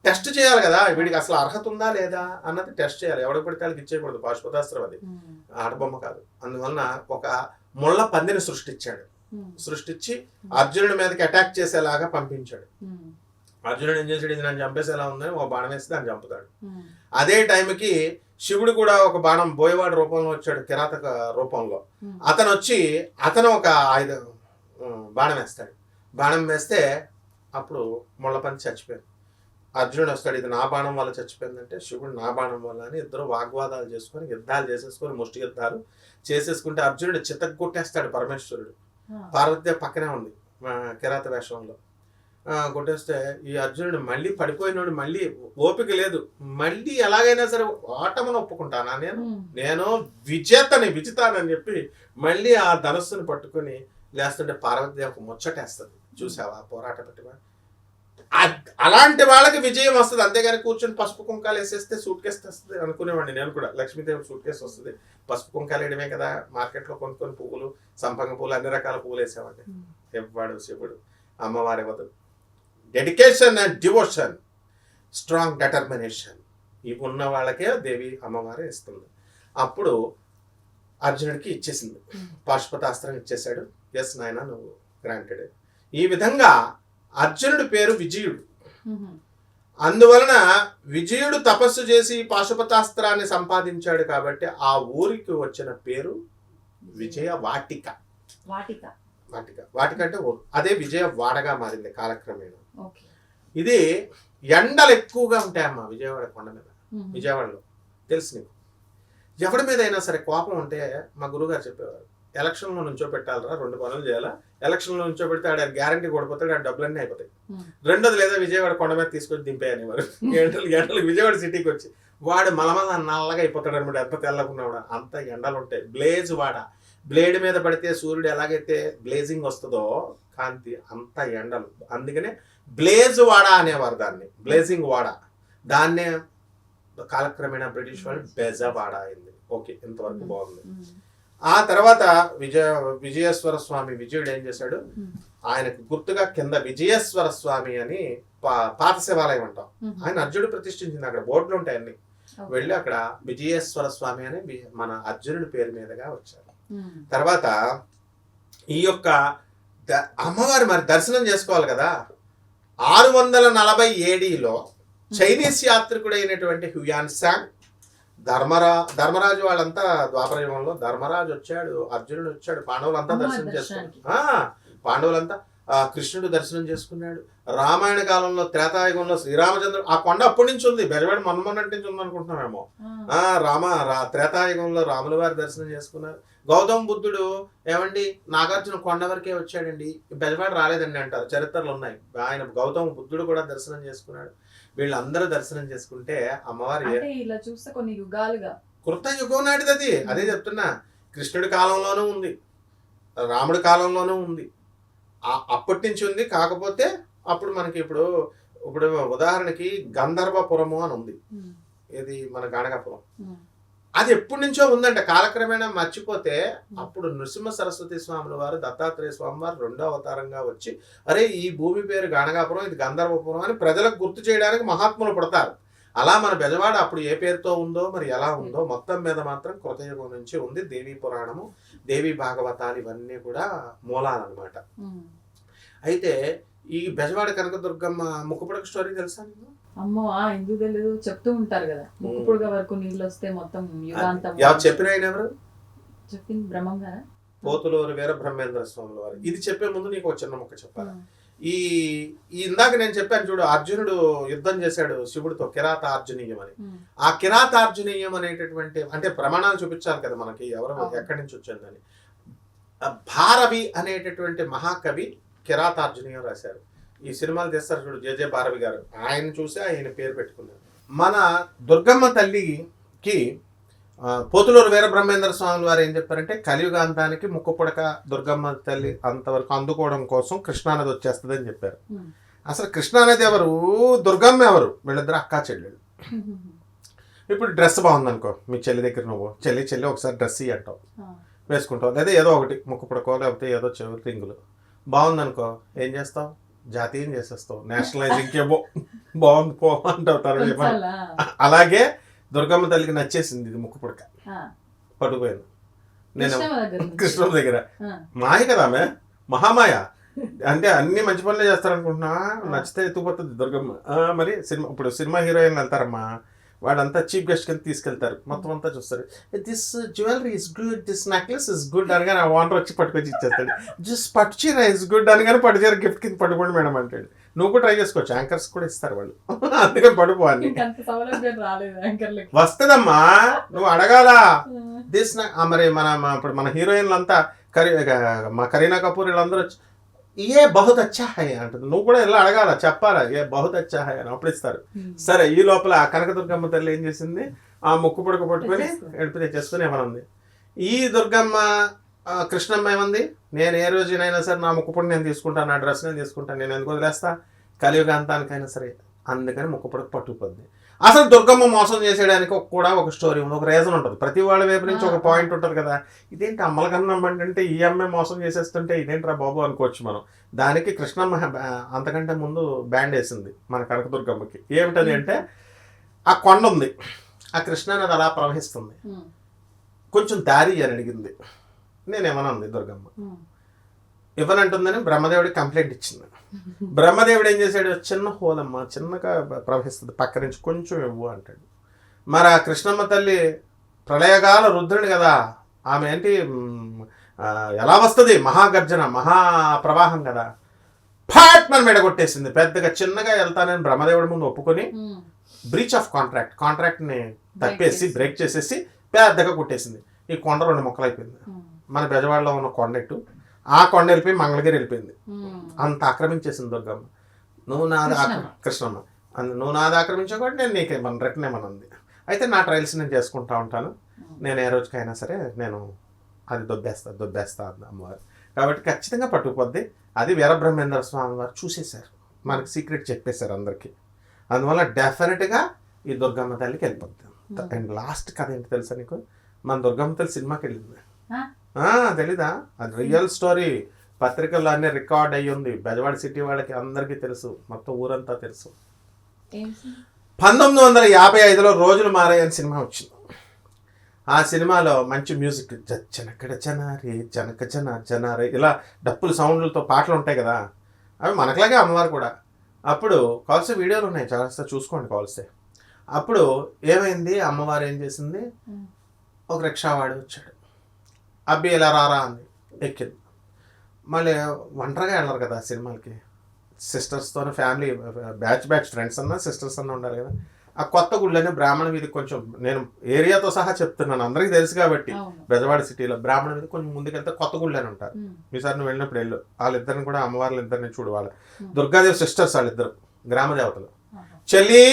టెస్ట్ చేయాలి కదా, వీడికి అసలు అర్హత ఉందా లేదా అన్నది టెస్ట్ చేయాలి. ఎవరికి పడితే వాళ్ళకి ఇచ్చేయకూడదు, పాశుపతాస్త్రం అది ఆడబొమ్మ కాదు. అందువలన ఒక ముళ్ళ పందిని సృష్టించి అర్జునుడి మీదకి అటాక్ చేసేలాగా పంపించాడు. అర్జునుడు ఏం చేశాడు? ఇది నన్ను చంపేసేలా ఉందని ఒక బాణం వేస్తే దాన్ని చంపుతాడు. అదే టైంకి శివుడు కూడా ఒక బాణం బోయవాడు రూపంలో వచ్చాడు, కిరాతక రూపంలో. అతను ఒక బాణం వేస్తాడు. బాణం వేస్తే అప్పుడు ముళ్ళపంది చచ్చిపోయింది. అర్జునుడు వస్తాడు, ఇది నా బాణం వల్ల చచ్చిపోయిందంటే, శివుడు నా బాణం వల్ల అని. ఇద్దరు వాగ్వాదాలు చేసుకొని, యుద్ధాలు చేసేసుకొని, ముష్టి యుద్ధాలు చేసేసుకుంటే అర్జునుడు చితగ్గొట్టేస్తాడు పరమేశ్వరుడు. పార్వతీదేవి పక్కనే ఉంది కిరాత వేషంలో. కొట్టేస్తే ఈ అర్జునుడు మళ్ళీ పడిపోయినోడు, మళ్ళీ ఓపిక లేదు, మళ్ళీ ఎలాగైనా సరే ఓటమని ఒప్పుకుంటానా, నేను విజితానని చెప్పి మళ్ళీ ఆ ధనస్సును పట్టుకుని లేస్తుంటే పార్వతీదేవి ముచ్చటేస్తుంది. చూసావా పోరాట పెట్టివా? అలాంటి వాళ్ళకి విజయం వస్తుంది, అంతేగాని కూర్చొని పసుపు కుంకాలు వేసేస్తే సూట్ కేసు వస్తుంది అనుకునేవాడిని నేను కూడా. లక్ష్మీదేవి సూట్ కేసు వస్తుంది, పసుపు కుంకాలు వేయడమే కదా, మార్కెట్లో కొన్ని పువ్వులు, సంపంగ పువ్వులు, అన్ని రకాల పువ్వులు వేసేవాడిని. ఎవ్వడు శివుడు అమ్మవారి వద్దు. Dedication and devotion, strong determination ఇవి ఉన్న వాళ్ళకే దేవి అమ్మవారే ఇస్తుంది. అప్పుడు అర్జునుడికి ఇచ్చేసింది, పాశుపతాస్త్రం ఇచ్చేశాడు. ఎస్ నాయన నువ్వు గ్రాంటెడ్. ఈ విధంగా అర్జునుడి పేరు విజయుడు. అందువలన విజయుడు తపస్సు చేసి పాశుపతాస్త్రాన్ని సంపాదించాడు కాబట్టి ఆ ఊరికి వచ్చిన పేరు విజయ వాటిక. వాటిక వాటిక వాటిక అంటే ఊరు, అదే విజయవాడగా మారింది కాలక్రమేణా. ఇది ఎండలు ఎక్కువగా ఉంటాయమ్మా విజయవాడ కొండ మీద. విజయవాడలో తెలుసు నీకు, ఎవరి మీద అయినా సరే కోపం ఉంటే మా గురువుగారు చెప్పేవారు, ఎలక్షన్లో నుంచో పెట్టాలరా, 2 పనులు చేయాలా, ఎలక్షన్లో నుంచో పెడితే ఆడ గ్యారంటీ కొడిపోతాడు, ఆ డబ్బులన్నీ అయిపోతాయి. రెండోది లేదా విజయవాడ కొండ మీద తీసుకొచ్చి దింపేయనివారు. గంటలకు విజయవాడ సిటీకి వచ్చి వాడు మలమల నల్లగా అయిపోతాడు అనమాట. ఎంత తెల్లకున్నాడు, అంత ఎండలు ఉంటాయి. బ్లేజ్ వాడ, బ్లేడ్ మీద పడితే సూర్యుడు ఎలాగైతే బ్లేజింగ్ వస్తుందో కాంతి, అంత ఎండలు. అందుకనే బ్లేజ్ వాడ అనేవారు దాన్ని, బ్లేజింగ్ వాడ. దాన్నే కాలక్రమేణా బ్రిటిష్ వాళ్ళు బెజవాడ అయింది. ఓకే, ఇంతవరకు బాగుంది. ఆ తర్వాత విజయేశ్వర స్వామి, విజయుడు ఏం చేశాడు, ఆయనకు గుర్తుగా కింద విజయేశ్వర స్వామి అని పాత శివాలయం అంటాం, ఆయన అర్జునుడు ప్రతిష్ఠించింది. అక్కడ బోర్డులు ఉంటాయి అన్ని, వెళ్ళి అక్కడ విజయేశ్వర స్వామి అని మన అర్జునుడి పేరు మీదుగా వచ్చారు. తర్వాత ఈ యొక్క అమ్మవారి మరి దర్శనం చేసుకోవాలి కదా. 640 ADలో చైనీస్ యాత్రికుడు అయినటువంటి హ్యూయాన్ సాంగ్, ధర్మరాజు వాళ్ళంతా ద్వాపర యుగంలో ధర్మరాజు వచ్చాడు, అర్జునుడు వచ్చాడు, పాండవులంతా దర్శనం చేసుకున్నారు. పాండవులంతా కృష్ణుడు దర్శనం చేసుకున్నాడు. రామాయణ కాలంలో త్రేతాయుగంలో శ్రీరామచంద్రుడు, ఆ కొండ అప్పటి నుంచి ఉంది, బెజవాడ మొన్నటి నుంచి ఉంది అనుకుంటున్నామేమో. త్రేతాయుగంలో రాముల వారి దర్శనం చేసుకున్నారు. గౌతమ బుద్ధుడు ఏమండి నాగార్జున కొండ వరకే వచ్చాడండి, బెజవాడ రాలేదండి అంటారు, చరిత్రలు ఉన్నాయి. ఆయన గౌతమ బుద్ధుడు కూడా దర్శనం చేసుకున్నాడు. వీళ్ళందరూ దర్శనం చేసుకుంటే అమ్మవారి ఇలా చూస్తే కొన్ని యుగాలుగా కృత యుగం నాటిది అది. అదే చెప్తున్నా, కృష్ణుడి కాలంలోనూ ఉంది, రాముడి కాలంలోనూ ఉంది, అప్పటి నుంచి ఉంది. కాకపోతే అప్పుడు మనకి ఇప్పుడు ఉదాహరణకి గంధర్వపురము అని ఉంది, ఇది మన గాణగాపురం, అది ఎప్పటి నుంచో ఉందంట. కాలక్రమేణా మర్చిపోతే అప్పుడు నృసింహ సరస్వతి స్వాముల వారు, దత్తాత్రేయ స్వామి వారు 2వ అవతారంగా వచ్చి, అరే ఈ భూమి పేరు గాణగాపురం, ఇది గంధర్వపురం అని ప్రజలకు గుర్తు చేయడానికి మహాత్ములు పుడతారు. అలా మన బెజవాడ అప్పుడు ఏ పేరుతో ఉందో మరి ఎలా ఉందో, మొత్తం మీద మాత్రం కృతయుగం నుంచి ఉంది. దేవీ పురాణము, దేవీ భాగవతాలు ఇవన్నీ కూడా మూలాలన్నమాట. అయితే ఈ బెజవాడ కనకదుర్గమ్మ ముక్కుపుడక స్టోరీ తెలుసా నీకు? అమ్మో ఎందుకు తెలియదు, చెప్తూ ఉంటారు కదా, ముక్కుపుడుగా వరకు నీళ్ళు వస్తే మొత్తం యుగాంతం. చెప్పిన ఆయన ఎవరు? చెప్పింది బ్రహ్మం గారా? పోతులూరు వీరబ్రహ్మేంద్ర స్వాముల వారు. ఇది చెప్పే ముందు నీకు ఒక చిన్న ముక్క చెప్పాలి. ఈ ఇందాక నేను చెప్పాను చూడు, అర్జునుడు యుద్ధం చేశాడు శివుడితో, కిరాతార్జునీయం అని. ఆ కిరాతార్జునీయం అనేటటువంటి, అంటే ప్రమాణాలు చూపించాలి కదా మనకి, ఎవరు ఎక్కడి నుంచి వచ్చిందని. భారవి అనేటటువంటి మహాకవి కిరాతార్జునీయం రాశారు. ఈ సినిమాలు తీస్తారు చూడు జె భారవి గారు, ఆయన చూసి ఆయన పేరు పెట్టుకున్నారు. మన దుర్గమ్మ తల్లికి పోతులూరు వీరబ్రహ్మేంద్ర స్వామి వారు ఏం చెప్పారంటే, కలియుగాంతానికి ముక్కుపుడక దుర్గమ్మ తల్లి అంతవరకు అందుకోవడం కోసం కృష్ణానది వచ్చేస్తుంది అని చెప్పారు. అసలు కృష్ణానది ఎవరు, దుర్గమ్మ ఎవరు? వీళ్ళిద్దరు అక్కా చెల్లెళ్ళు. ఇప్పుడు డ్రెస్ బాగుందనుకో, మీ చెల్లి దగ్గర నువ్వు చెల్లి ఒకసారి డ్రెస్ ఇయ్యి అంటావు, వేసుకుంటావు, లేదా ఏదో ఒకటి ముక్కుపుడకో లేకపోతే ఏదో చెవి రింగులు బాగుందనుకో, ఏం చేస్తావు? జాతీయం చేసేస్తావు, నేషనలైజింగ్ ఏమో బాగుంది పో అంటావు. అలాగే దుర్గమ్మ తల్లికి నచ్చేసింది ఇది ముక్కుపుడక, పట్టుకుపోయింది. నేను కృష్ణ దగ్గర మాయ కదా ఆమె, మహామాయ. అంటే అన్ని మంచి పనులే చేస్తారనుకుంటున్నా, నచ్చితే ఎత్తుకుపోతుంది దుర్గమ్మ. మరి ఇప్పుడు సినిమా హీరోయిన్ వెళ్తారమ్మా, వాడంతా చీఫ్ గెస్ట్ కింద తీసుకెళ్తారు, మొత్తం అంతా చూస్తారు, this jewellery is good, this necklace is good అనగానే ఆ ఓనర్ వచ్చి పట్టుకొచ్చి ఇచ్చేస్తాడు. జస్ట్ పట్టుచీర ఇస్ గుడ్ అనగానే పట్టుచీర గిఫ్ట్ కింద పట్టుకోండి మేడం అంటాడు. నువ్వు కూడా ట్రై చేసుకోవచ్చు, యాంకర్స్ కూడా ఇస్తారు వాళ్ళు, అందుకని పడుకో అని. వస్తుందమ్మా, నువ్వు అడగాల. దిస్ మరి ఇప్పుడు మన హీరోయిన్లు అంతా మా కరీనా కపూర్ వీళ్ళందరూ వచ్చి ఏ బహుత్ అచ్చా హై అంటుంది, నువ్వు కూడా ఇలా అడగాల, చెప్పాలా ఏ బహుత్ అచ్చా హై అని, అప్పుడు ఇస్తారు. సరే, ఈ లోపల కనకదుర్గమ్మ తల్లి ఏం చేసింది, ఆ ముక్కు పుడక పట్టుకొని ఎడిపి తెచ్చేసుకుని ఏమనుంది. ఈ దుర్గమ్మ కృష్ణమ్మ ఏమంది, నేను ఏ రోజునైనా సరే నా ముక్కుపుడు నేను తీసుకుంటాను, నా డ్రెస్ నేను తీసుకుంటాను, నేను ఎందుకు వదిలేస్తా, కలియుగాంతానికైనా సరే. అందుకని ముక్కపుడక పట్టుకుపోద్ది. అసలు దుర్గమ్మ మోసం చేసేయడానికి కూడా ఒక స్టోరీ ఉంది, ఒక రీజన్ ఉంటుంది. ప్రతి వాళ్ళ వైపు నుంచి ఒక పాయింట్ ఉంటుంది కదా. ఇదేంటి అమ్మలకన్నం అంటే ఈ అమ్మాయి మోసం చేసేస్తుంటే ఇదేంట్రా బాబు అనుకోవచ్చు మనం. దానికి కృష్ణమ్మ అంతకంటే ముందు బ్యాండ్ వేసింది మన కనకదుర్గమ్మకి. ఏమిటది అంటే ఆ కొండ ఉంది, ఆ కృష్ణానది అలా ప్రవహిస్తుంది, కొంచెం దారి అని అడిగింది. నేనేమనంది దుర్గమ్మ, ఇవ్వనంటుందని బ్రహ్మదేవుడికి కంప్లైంట్ ఇచ్చింది. బ్రహ్మదేవుడు ఏం చేశాడు, చిన్న హోలమ్మ చిన్నగా ప్రవహిస్తుంది, పక్క నుంచి కొంచెం ఇవ్వు అంటాడు. మరి ఆ కృష్ణమ్మ తల్లి ప్రళయకాల రుద్రుని కదా, ఆమె ఏంటి ఎలా వస్తుంది, మహాగర్జన మహాప్రవాహం కదా, ఫాట్మని మెడగొట్టేసింది. పెద్దగా చిన్నగా వెళ్తానని బ్రహ్మదేవుడి ముందు ఒప్పుకొని బ్రీచ్ ఆఫ్ కాంట్రాక్ట్ని తప్పేసి బ్రేక్ చేసేసి పెద్దగా కొట్టేసింది. ఈ కొండ 2 ముక్కలు అయిపోయింది. మన బెజవాడలో ఉన్న కొండెట్టు ఆ కొండ వెళ్ళిపోయి మంగళగిరి వెళ్ళిపోయింది. అంత ఆక్రమించేసింది దుర్గమ్మ. నువ్వు నాది కృష్ణమ్మ నువ్వు నాది ఆక్రమించావు కాబట్టి నేను నీకే రిటర్న్ ఏమనుంది. అయితే నా ట్రయల్స్ నేను చేసుకుంటా ఉంటాను, నేను ఏ రోజుకైనా సరే నేను అది దొబ్బేస్తా అమ్మవారు. కాబట్టి ఖచ్చితంగా పట్టుకుపోద్ది. అది వీరబ్రహ్మేంద్ర స్వామి వారు చూసేశారు, మనకి సీక్రెట్ చెప్పేశారు అందరికీ. అందువల్ల డెఫినెట్గా ఈ దుర్గమ్మ తల్లికి వెళ్ళిపోద్ది. అండ్ లాస్ట్ కథ ఏంటి తెలుసా నీకు, మన దుర్గమ్మ తల్లి సినిమాకి వెళ్ళింది. తెలీదా? అది రియల్ స్టోరీ, పత్రికల్లో అన్నీ రికార్డ్ అయ్యి ఉంది. బెజవాడ సిటీ వాళ్ళకి అందరికీ తెలుసు, మొత్తం ఊరంతా తెలుసు. 1955లో రోజులు మారాయని సినిమా వచ్చింది. ఆ సినిమాలో మంచి మ్యూజిక్, జనకడ జనారే జనక జనారే ఇలా డప్పులు సౌండ్లతో పాటలు ఉంటాయి కదా, అవి మనకులాగే అమ్మవారు కూడా. అప్పుడు కావాల్సిన వీడియోలు ఉన్నాయి, చాలా చూసుకోండి కావాల్సే. అప్పుడు ఏమైంది, అమ్మవారు ఏం చేసింది, ఒక రిక్షావాడు వచ్చాడు, అబ్బి ఇలా రారా అంది, ఎక్కింది. మళ్ళీ ఒంటరిగా వెళ్ళరు కదా సినిమాలకి, సిస్టర్స్తో ఫ్యామిలీ బ్యాచ్ ఫ్రెండ్స్ అన్నా సిస్టర్స్ అన్నా ఉండాలి కదా. ఆ కొత్త గుళ్ళని బ్రాహ్మణ వీధి, కొంచెం నేను ఏరియాతో సహా చెప్తున్నాను, అందరికీ తెలుసు కాబట్టి. బెజవాడ సిటీలో బ్రాహ్మణ వీధి కొంచెం ముందుకెళ్తే కొత్త గుళ్ళని ఉంటారు. ఈసారి నువ్వు వెళ్ళినప్పుడు వెళ్ళు, వాళ్ళిద్దరిని కూడా అమ్మవార్లు ఇద్దరిని చూడు. వాళ్ళ దుర్గాదేవి సిస్టర్స్ వాళ్ళిద్దరు, గ్రామ దేవతలు. చెల్లి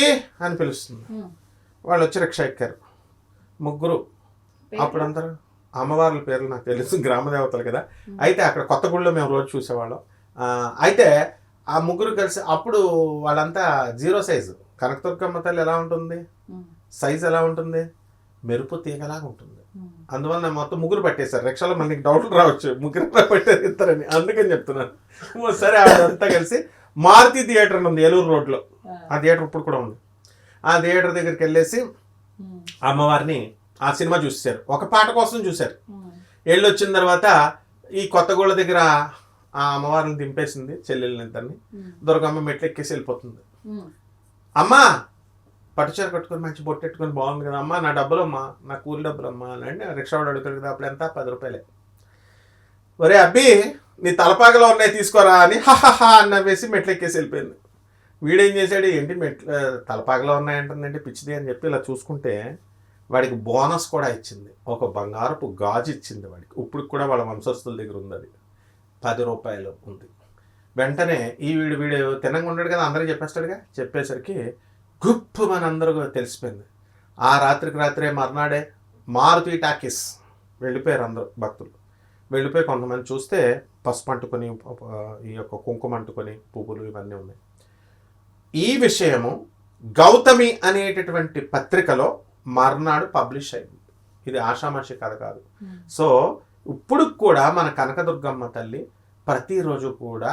అని పిలుస్తుంది. వాళ్ళు వచ్చి రిక్షా ఎక్కారు, ముగ్గురు. అప్పుడు అందరూ అమ్మవార్ల పేర్లు నాకు తెలుసు, గ్రామ దేవతలు కదా. అయితే అక్కడ కొత్త గుళ్ళో మేము రోజు చూసేవాళ్ళం. అయితే ఆ ముగ్గురు కలిసి, అప్పుడు వాళ్ళంతా 0 సైజు. కనకదుర్గమ్మ తల్లి ఎలా ఉంటుంది, సైజ్ ఎలా ఉంటుంది, మెరుపు తీగలాగా ఉంటుంది. అందువల్ల మొత్తం ముగ్గురు పట్టేశారు రిక్షాలో. మళ్ళీ డౌట్లు రావచ్చు, ముగ్గురు పట్టేది ఇద్దరని, అందుకని చెప్తున్నాను. సరే అదంతా కలిసి మారుతి థియేటర్ ఉంది ఏలూరు రోడ్లో, ఆ థియేటర్ ఇప్పుడు కూడా ఉంది. ఆ థియేటర్ దగ్గరికి వెళ్ళేసి అమ్మవారిని ఆ సినిమా చూసారు, ఒక పాట కోసం చూశారు. వెళ్ళొచ్చిన తర్వాత ఈ కొత్తగూళ్ళ దగ్గర ఆ అమ్మవారిని దింపేసింది, చెల్లెళ్ళని ఇద్దరిని. దుర్గమ్మ మెట్లు ఎక్కేసి వెళ్ళిపోతుంది. అమ్మా పట్టుచీర కట్టుకొని మంచి బొట్టు పెట్టుకొని బాగుంది కదా, అమ్మా నా డబ్బులు అమ్మా, నా కూలి డబ్బులు అమ్మా అని రిక్షావాడు అడుగుతాడు కదా. అప్పుడు ఎంత, 10 రూపాయలే. ఒరే అబ్బి నీ తలపాకలో ఉన్నాయి తీసుకోరా అని హహహా అన్న వేసి మెట్లు ఎక్కేసి వెళ్ళిపోయింది. వీడేం చేశాడు, ఏంటి మెట్లు తలపాకలో ఉన్నాయంటుందంటే పిచ్చిది అని చెప్పి ఇలా చూసుకుంటే వాడికి బోనస్ కూడా ఇచ్చింది, ఒక బంగారపు గాజు ఇచ్చింది వాడికి. ఇప్పుడు కూడా వాళ్ళ వంశస్థుల దగ్గర ఉంది, అది 10 రూపాయలు ఉంది. వెంటనే ఈ వీడు తినంగా ఉన్నాడు కదా, అందరికీ చెప్పేస్తాడుగా. చెప్పేసరికి గుప్పు మన అందరూ తెలిసిపోయింది. ఆ రాత్రే మర్నాడే మారుతి టాకీస్ వెళ్ళిపోయారు అందరూ భక్తులు. వెళ్ళిపోయి కొంతమంది చూస్తే పసుపు అంటుకొని, ఈ యొక్క కుంకుమ అంటుకొని, పువ్వులు ఇవన్నీ ఉన్నాయి. ఈ విషయము గౌతమి అనేటటువంటి పత్రికలో మర్నాడు పబ్లిష్ అయింది. ఇది ఆషామాషి కథ కాదు. సో ఇప్పుడు కూడా మన కనకదుర్గమ్మ తల్లి ప్రతిరోజు కూడా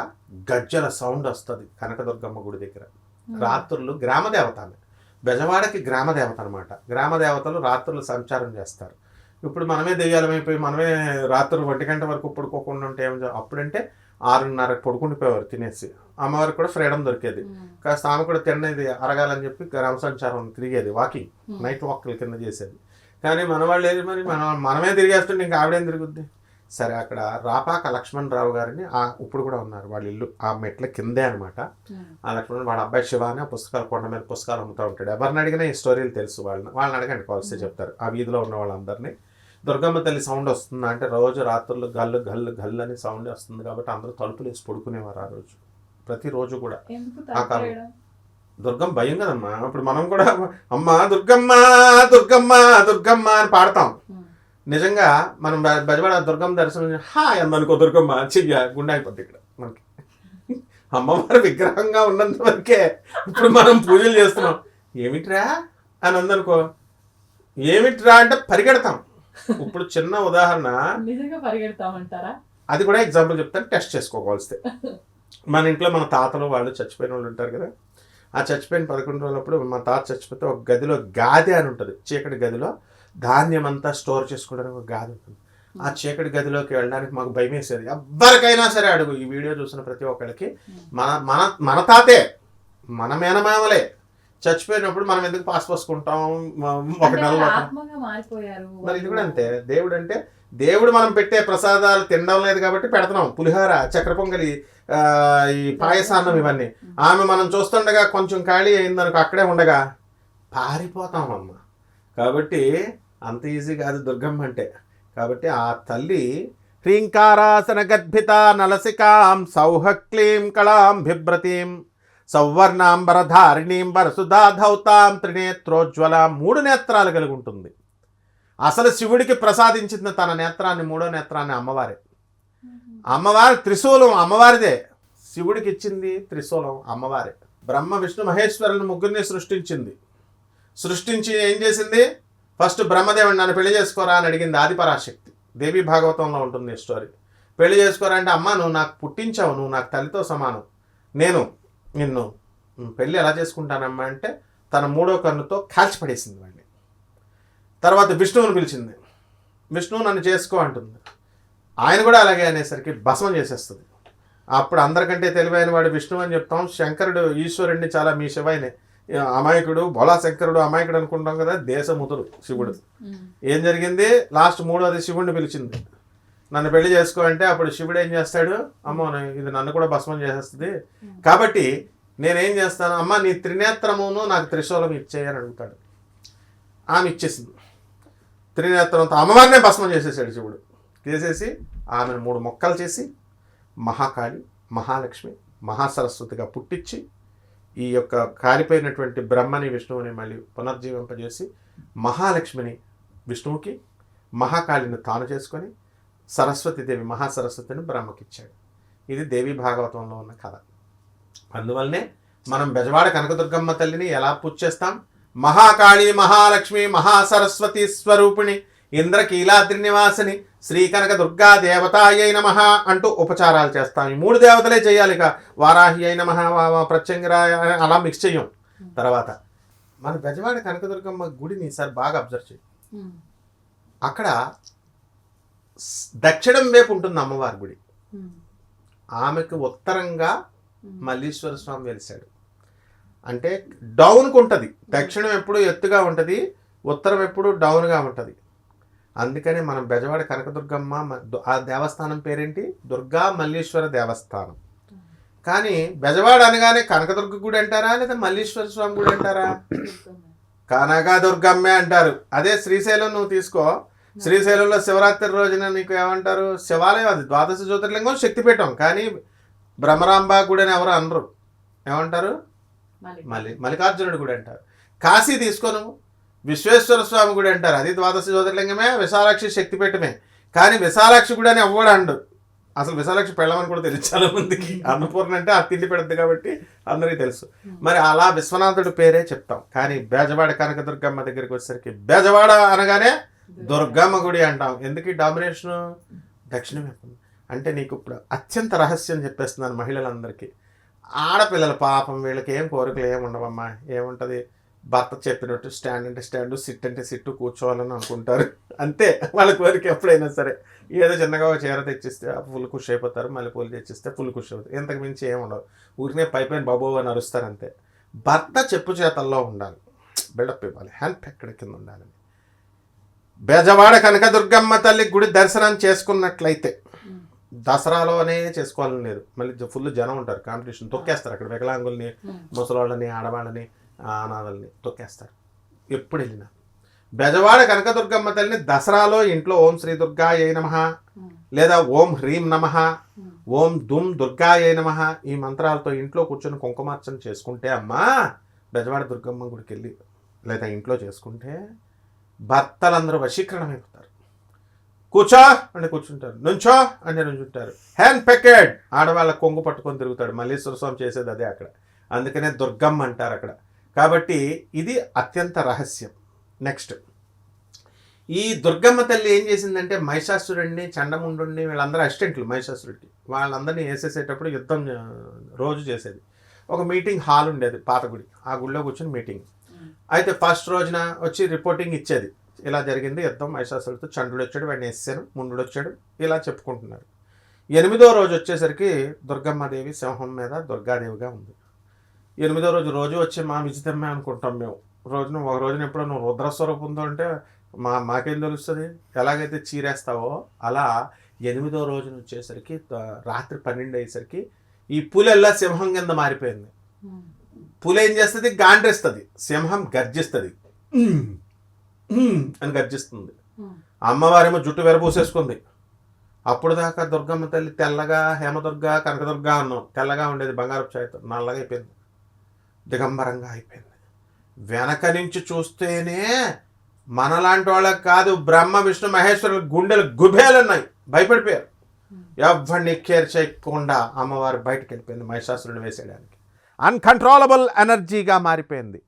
గజ్జల సౌండ్ వస్తుంది కనకదుర్గమ్మ గుడి దగ్గర. రాత్రులు గ్రామదేవత, ఆమె బెజవాడకి గ్రామదేవత అనమాట. గ్రామదేవతలు రాత్రులు సంచారం చేస్తారు. ఇప్పుడు మనమే దెయ్యాలమైపోయి మనమే రాత్రులు 1 గంట వరకు పడుకోకుండా ఉంటే అప్పుడంటే 6:30 పడుకుండిపోయేవారు తినేసి. అమ్మవారికి కూడా ఫ్రీడమ్ దొరికేది, కాస్త ఆమె కూడా తినేది అరగాలని చెప్పి గ్రామ సంచారం తిరిగేది, వాకింగ్, నైట్ వాక్ల కింద చేసేది. కానీ మన వాళ్ళు ఏది, మరి మనమే తిరిగేస్తుంటే ఇంకా ఆవిడేం తిరుగుద్ది. సరే అక్కడ రాపాక లక్ష్మణరావు గారిని ఇప్పుడు కూడా ఉన్నారు, వాళ్ళ ఇల్లు ఆ మెట్ల కిందే అనమాట. ఆ లక్ష్మణ్ వాళ్ళ అబ్బాయి శివ అని పుస్తకాలు, కొండ మీద పుస్తకాలు అమ్ముతూ ఉంటాడు. ఎవరిని అడిగినా ఈ స్టోరీలు తెలుసు, వాళ్ళని అడగండి కాల్స్తే చెప్తారు. ఆ వీధిలో ఉన్న వాళ్ళందరినీ దుర్గమ్మ తల్లి సౌండ్ వస్తుందా అంటే రోజు రాత్రులు గల్లు గల్లు గల్లు అని సౌండ్ వస్తుంది కాబట్టి అందరూ తలుపులు వేసి పడుకునేవారు ఆ రోజు, ప్రతిరోజు కూడా. ఆ కాలం దుర్గమ్మ భయం కదమ్మా. ఇప్పుడు మనం కూడా అమ్మ దుర్గమ్మ దుర్గమ్మ దుర్గమ్మ అని పాడతాం. నిజంగా మనం బెజవాడ దుర్గమ్మ దర్శనం హాయ్ అందనుకో దుర్గమ్మ చెయ్య గుండె అయిపోద్ది ఇక్కడ మనకి. అమ్మవారి విగ్రహంగా ఉన్నంత వరకే ఇప్పుడు మనం పూజలు చేస్తున్నాం. ఏమిట్రా అని అందనుకో, ఏమిట్రా అంటే పరిగెడతాం. ఇప్పుడు చిన్న ఉదాహరణ, నిజంగా పరిగెడతామంటారా? అది కూడా ఎగ్జాంపుల్ చెప్తాను, టెస్ట్ చేసుకోవాల్స్తే. మన ఇంట్లో మన తాతలు వాళ్ళు చచ్చిపోయిన వాళ్ళు ఉంటారు కదా, ఆ చచ్చిపోయిన 11 రోజులప్పుడు మా తాత చచ్చిపోతే ఒక గదిలో గాది అని ఉంటుంది, చీకటి గదిలో ధాన్యం అంతా స్టోర్ చేసుకోవడానికి ఒక గాది ఉంటుంది. ఆ చీకటి గదిలోకి వెళ్ళడానికి మాకు భయం వేసేది. ఎవరికైనా సరే అడుగు, ఈ వీడియో చూసిన ప్రతి ఒక్కరికి, మన మన మన తాతే, మన మేనమామలే చచ్చిపోయినప్పుడు మనం ఎందుకు పాస్ పోసుకుంటాం ఒక నెలలో. ఆత్మగా మారిపోయారు. మరి ఇది కూడా అంతే. దేవుడు అంటే దేవుడు మనం పెట్టే ప్రసాదాలు తినడం లేదు కాబట్టి పెడుతున్నాం. పులిహోర, చక్కెర పొంగలి, ఈ పాయసాన్నం, ఇవన్నీ. ఆమె మనం చూస్తుండగా కొంచెం ఖాళీ అయిందనుకో, అక్కడే ఉండగా పారిపోతాం అమ్మ. కాబట్టి అంత ఈజీ కాదు దుర్గమ్మ అంటే. కాబట్టి ఆ తల్లి హ్రీంకారాసన గర్భిత నలసికాం సౌహక్లీం కళాం బిభ్రతీం సౌవర్ణాంబరధారిణీం వరసుధాధౌతాం త్రినేత్రోజ్వల, 3 నేత్రాలు కలిగి ఉంటుంది. అసలు శివుడికి ప్రసాదించిన తన నేత్రాన్ని, 3వ నేత్రాన్ని అమ్మవారే. అమ్మవారి త్రిశూలం అమ్మవారిదే, శివుడికి ఇచ్చింది త్రిశూలం అమ్మవారే. బ్రహ్మ విష్ణు మహేశ్వరులను ముగ్గురిని సృష్టించి ఏం చేసింది? ఫస్ట్ బ్రహ్మదేవుడు నన్ను పెళ్లి చేసుకోరా అని అడిగింది ఆదిపరాశక్తి. దేవి భాగవతంలో ఉంటుంది ఈ స్టోరీ. పెళ్లి చేసుకోరా అంటే, అమ్మ నువ్వు నాకు పుట్టించావు, నువ్వు నాకు తల్లితో సమానం, నేను నిన్ను పెళ్ళి ఎలా చేసుకుంటానమ్మా అంటే తన 3వ కన్నుతో కాల్చిపడేసింది వాడిని. తర్వాత విష్ణువుని పిలిచింది, విష్ణువు నన్ను చేసుకో అంటుంది. ఆయన కూడా అలాగే అనేసరికి భస్మం చేసేస్తుంది. అప్పుడు అందరికంటే తెలివైన వాడు విష్ణువు అని చెప్తాం. శంకరుడు ఈశ్వరుడిని చాలా మీ శివైనే అమాయకుడు, బోలా శంకరుడు అమాయకుడు అనుకుంటాం కదా, దేశముతుడు శివుడు. ఏం జరిగింది? లాస్ట్ 3వది శివుడిని పిలిచింది, నన్ను పెళ్లి చేసుకో అంటే అప్పుడు శివుడు ఏం చేస్తాడు? అమ్మో ఇది నన్ను కూడా భస్మం చేసేస్తుంది, కాబట్టి నేనేం చేస్తాను, అమ్మ నీ త్రినేత్రమును నాకు త్రిశూలం ఇచ్చేయని అడుగుతాడు. ఆమె ఇచ్చేసింది. త్రినేత్రంతో అమ్మవారినే భస్మం చేసేసాడు శివుడు. చేసేసి ఆమెను 3 ముక్కలు చేసి మహాకాళి, మహాలక్ష్మి, మహాసరస్వతిగా పుట్టించి ఈ యొక్క కాలిపోయినటువంటి బ్రహ్మని విష్ణువుని మళ్ళీ పునర్జీవింపజేసి మహాలక్ష్మిని విష్ణువుకి, మహాకాళిని తాను చేసుకొని సరస్వతీదేవి మహాసరస్వతిని బ్రహ్మకిచ్చాడు. ఇది దేవి భాగవతంలో ఉన్న కథ. అందువల్లనే మనం బెజవాడ కనకదుర్గమ్మ తల్లిని ఎలా పూజ చేస్తాం? మహాకాళి, మహాలక్ష్మి, మహాసరస్వతి స్వరూపిణి, ఇంద్రకీలాద్రి నివాసిని, శ్రీ కనక దుర్గా దేవతాయై నమః అంటూ ఉపచారాలు చేస్తాం. ఈ 3 దేవతలే చేయాలి. ఇక వారాహి అయిన మహా, ప్రత్యంగిరాయ అలా మిక్స్ చెయ్యం. తర్వాత మన బెజవాడ కనకదుర్గమ్మ గుడిని సార్ బాగా అబ్జర్వ్ చేయి. అక్కడ దక్షిణం వైపు ఉంటుంది అమ్మవారి గుడి. ఆమెకు ఉత్తరంగా మల్లీశ్వర స్వామి వెలిశాడు. అంటే డౌన్కు ఉంటుంది. దక్షిణం ఎప్పుడు ఎత్తుగా ఉంటుంది, ఉత్తరం ఎప్పుడు డౌన్గా ఉంటుంది. అందుకని మనం బెజవాడ కనకదుర్గమ్మ, ఆ దేవస్థానం పేరేంటి? దుర్గా మల్లీశ్వర దేవస్థానం. కానీ బెజవాడ అనగానే కనకదుర్గ గుడి అంటారా, లేదా మల్లీశ్వర స్వామి గుడి అంటారా? కనకదుర్గమ్మే అంటారు. అదే శ్రీశైలం నువ్వు తీసుకో, శ్రీశైలంలో శివరాత్రి రోజున నీకు ఏమంటారు? శివాలయం, అది 12 జ్యోతిర్లింగం, శక్తిపీఠం. కానీ బ్రహ్మరాంబ గుడి అని ఎవరు అనరు, ఏమంటారు? మల్లికార్జునుడి గుడి అంటారు. కాశీ తీసుకోను, విశ్వేశ్వర స్వామి గుడి అంటారు, అది 12 జ్యోతిర్లింగమే, విశాలాక్షి శక్తిపీఠమే. కానీ విశాలాక్షి గుడి అని ఎవ్వడు అండు. అసలు విశాలాక్షి పెళ్ళమని కూడా తెలుసు చాలా మందికి. అన్నపూర్ణ అంటే ఆ తిండి పెడుతుంది కాబట్టి అందరికీ తెలుసు. మరి అలా విశ్వనాథుడి పేరే చెప్తాం. కానీ బెజవాడ కనకదుర్గమ్మ దగ్గరికి వచ్చేసరికి బెజవాడ అనగానే దుర్గమ్మ గుడి అంటాం. ఎందుకు ఈ డామినేషను? దక్షిణం వైపు అంటే నీకు ఇప్పుడు అత్యంత రహస్యం చెప్పేస్తున్నాను మహిళలందరికీ. ఆడపిల్లల పాపం, వీళ్ళకి ఏం కోరికలు ఏమి ఉండవమ్మా. ఏముంటుంది? భర్త చెప్పినట్టు స్టాండ్ అంటే స్టాండు, సిట్ అంటే సిట్టు, కూర్చోవాలని అనుకుంటారు అంతే వాళ్ళ కోరిక. ఎప్పుడైనా సరే ఏదో చిన్నగా ఒక చీర తెచ్చిస్తే ఫుల్ ఖుషి అయిపోతారు, మళ్ళీ పూలు తెచ్చిస్తే ఫుల్ ఖుషి అవుతారు. ఇంతకు మించి ఏమి ఉండవు. ఊరినే పైపైన బాబో అని అరుస్తారు అంతే. భర్త చెప్పు చేతల్లో ఉండాలి, బిల్డప్ ఇవ్వాలి, హ్యాండ్ ఎక్కడ కింద ఉండాలని. బెజవాడ కనకదుర్గమ్మ తల్లి గుడి దర్శనం చేసుకున్నట్లయితే దసరాలోనే చేసుకోవాలని లేదు, మళ్ళీ ఫుల్ జనం ఉంటారు, కాంపిటీషన్ తొక్కేస్తారు. అక్కడ వికలాంగుల్ని, ముసలాళ్ళని, ఆడవాళ్ళని, అనాథల్ని తొక్కేస్తారు. ఎప్పుడు వెళ్ళినా బెజవాడ కనకదుర్గమ్మ తల్లిని దసరాలో ఇంట్లో ఓం శ్రీ దుర్గాయై నమః, లేదా ఓం హ్రీం నమః, ఓం దుమ్ దుర్గాయై నమః ఈ మంత్రాలతో ఇంట్లో కూర్చొని కుంకుమార్చన చేసుకుంటే, అమ్మా బెజవాడ దుర్గమ్మ గుడికి వెళ్ళి లేదా ఇంట్లో చేసుకుంటే భర్తలందరూ వశీకరణం అయిపోతారు. కూర్చో అంటే కూర్చుంటారు, నుంచో అంటే నుంచుంటారు. హ్యాండ్ పెకెడ్ ఆడవాళ్ళ కొంగు పట్టుకొని తిరుగుతాడు. మల్లీశ్వర స్వామి చేసేది అదే అక్కడ, అందుకనే దుర్గమ్మ అంటారు అక్కడ. కాబట్టి ఇది అత్యంత రహస్యం. నెక్స్ట్, ఈ దుర్గమ్మ తల్లి ఏం చేసిందంటే మహిషాసురుడిని, చండముండుని, వీళ్ళందరూ అసిస్టెంట్లు మహిషాసురుడికి, వాళ్ళందరినీ వేసేసేటప్పుడు యుద్ధం రోజు చేసేది. ఒక మీటింగ్ హాల్ ఉండేది పాత గుడి, ఆ గుడిలో కూర్చొని మీటింగ్. అయితే ఫస్ట్ రోజున వచ్చి రిపోర్టింగ్ ఇచ్చేది, ఇలా జరిగింది యుద్ధం మహిషాసురుడితో, చంద్రుడు వచ్చాడు, వాడిని వేసాను, ముందుడు వచ్చాడు, ఇలా చెప్పుకుంటున్నారు. 8వ రోజు వచ్చేసరికి దుర్గమ్మదేవి సింహం మీద దుర్గాదేవిగా ఉంది. 8వ రోజు రోజు వచ్చి మా విజితమ్మే అనుకుంటాం మేము. ఒక రోజున ఎప్పుడో నువ్వు రుద్రస్వరూపంతో అంటే మాకేం తెలుస్తుంది, ఎలాగైతే చీరేస్తావో అలా 8వ రోజున వచ్చేసరికి రాత్రి 12 అయ్యేసరికి ఈ పులెల్లా సింహం కింద మారిపోయింది. పులి ఏం చేస్తుంది, గాండ్రేస్తుంది, సింహం గర్జిస్తుంది, అని గర్జిస్తుంది. అమ్మవారేమో జుట్టు వెరబూసేసుకుంది. అప్పుడు దాకా దుర్గమ్మ తల్లి తెల్లగా హేమదుర్గ కనకదుర్గ అన్నాం, తెల్లగా ఉండేది బంగారపు ఛాయతో, నల్లగా అయిపోయింది, దిగంబరంగా అయిపోయింది. వెనక నుంచి చూస్తేనే మనలాంటి వాళ్ళకి కాదు, బ్రహ్మ విష్ణు మహేశ్వరుల గుండెలు గుబేలున్నాయి, భయపడిపోయారు. ఎవరిని కేర్ చేయకుండా అమ్మవారు బయటకు వెళ్ళిపోయింది మహిషాసురుని వేసేయడానికి. అన్కంట్రోలబుల్ ఎనర్జీగా మారిపోయింది.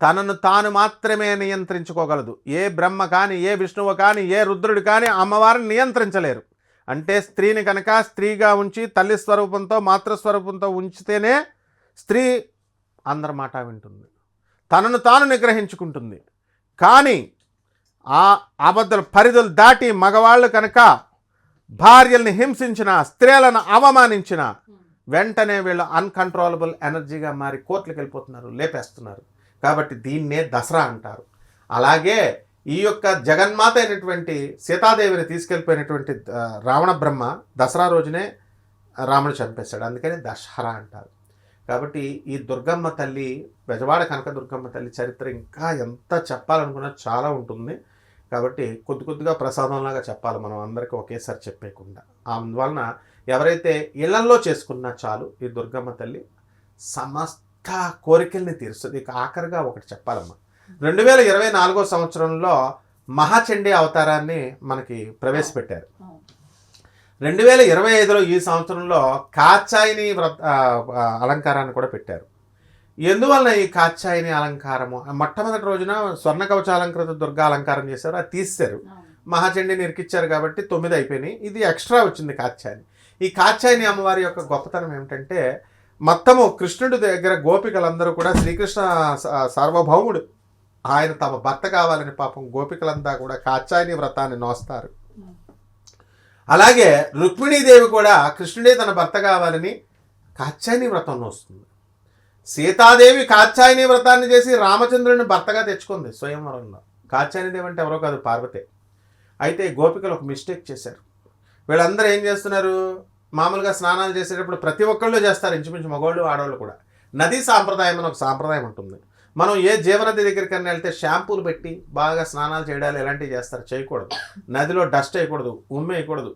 తనను తాను మాత్రమే నియంత్రించుకోగలదు. ఏ బ్రహ్మ కానీ, ఏ విష్ణువు కానీ, ఏ రుద్రుడు కానీ అమ్మవారిని నియంత్రించలేరు. అంటే స్త్రీని కనుక స్త్రీగా ఉంచి తల్లి స్వరూపంతో మాతృస్వరూపంతో ఉంచితేనే స్త్రీ అందరి మాట వింటుంది, తనను తాను నిగ్రహించుకుంటుంది. కానీ ఆ అబద్ధ పరిధులు దాటి మగవాళ్ళు కనుక భార్యల్ని హింసించిన, స్త్రీలను అవమానించిన వెంటనే వీళ్ళు అన్కంట్రోలబుల్ ఎనర్జీగా మారి కోర్టులకు వెళ్ళిపోతున్నారు, లేపేస్తున్నారు. కాబట్టి దీన్నే దసరా అంటారు. అలాగే ఈ యొక్క జగన్మాత అయినటువంటి సీతాదేవిని తీసుకెళ్ళిపోయినటువంటి రావణ బ్రహ్మ దసరా రోజునే రాముడు చంపేశాడు, అందుకని దసరా అంటారు. కాబట్టి ఈ దుర్గమ్మ తల్లి, బెజవాడ కనక దుర్గమ్మ తల్లి చరిత్ర ఇంకా ఎంత చెప్పాలనుకున్నా చాలా ఉంటుంది. కాబట్టి కొద్ది కొద్దిగా ప్రసాదంలాగా చెప్పాలి, మనం అందరికీ ఒకేసారి చెప్పేయకుండా. అందువలన ఎవరైతే ఇళ్లల్లో చేసుకున్నా చాలు, ఈ దుర్గమ్మ తల్లి సమస్త కోరికల్ని తీరుస్తుంది. ఇక ఆఖరిగా ఒకటి చెప్పాలమ్మా, 2024 సంవత్సరంలో మహాచండీ అవతారాన్ని మనకి ప్రవేశపెట్టారు. 2025లో ఈ సంవత్సరంలో కాత్యాయని అలంకారాన్ని కూడా పెట్టారు. ఎందువలన ఈ కాత్యాయని అలంకారము, మొట్టమొదటి రోజున స్వర్ణ కవచాలంకృత దుర్గా అలంకారం చేశారు, అది తీశారు, మహాచండీని ఇరికిచ్చారు కాబట్టి 9 అయిపోయినాయి. ఇది ఎక్స్ట్రా వచ్చింది కాత్యాయని. ఈ కాత్యాయని అమ్మవారి యొక్క గొప్పతనం ఏమిటంటే, మొత్తము కృష్ణుడి దగ్గర గోపికలందరూ కూడా శ్రీకృష్ణ సార్వభౌముడు, ఆయన తమ భర్త కావాలని పాపం గోపికలంతా కూడా కాత్యాయని వ్రతాన్ని నోస్తారు. అలాగే రుక్మిణీదేవి కూడా కృష్ణుడే తన భర్త కావాలని కాత్యాయని వ్రతం నోస్తుంది. సీతాదేవి కాత్యాయని వ్రతాన్ని చేసి రామచంద్రుడిని భర్తగా తెచ్చుకుంది స్వయంవరంలో. కాత్యాయనిదేవి అంటే ఎవరో కాదు, పార్వతే. అయితే గోపికలు ఒక మిస్టేక్ చేశారు. వీళ్ళందరూ ఏం చేస్తున్నారు, మామూలుగా స్నానాలు చేసేటప్పుడు ప్రతి ఒక్కళ్ళు చేస్తారు, ఇంచుమించు మగవాళ్ళు ఆడవాళ్ళు కూడా. నదీ సాంప్రదాయం అని ఒక సాంప్రదాయం ఉంటుంది. మనం ఏ జీవనది దగ్గరికన్నా వెళ్తే షాంపూలు పెట్టి బాగా స్నానాలు చేయడాలు ఇలాంటివి చేస్తారు, చేయకూడదు. నదిలో డస్ట్ వేయకూడదు, వేయకూడదు.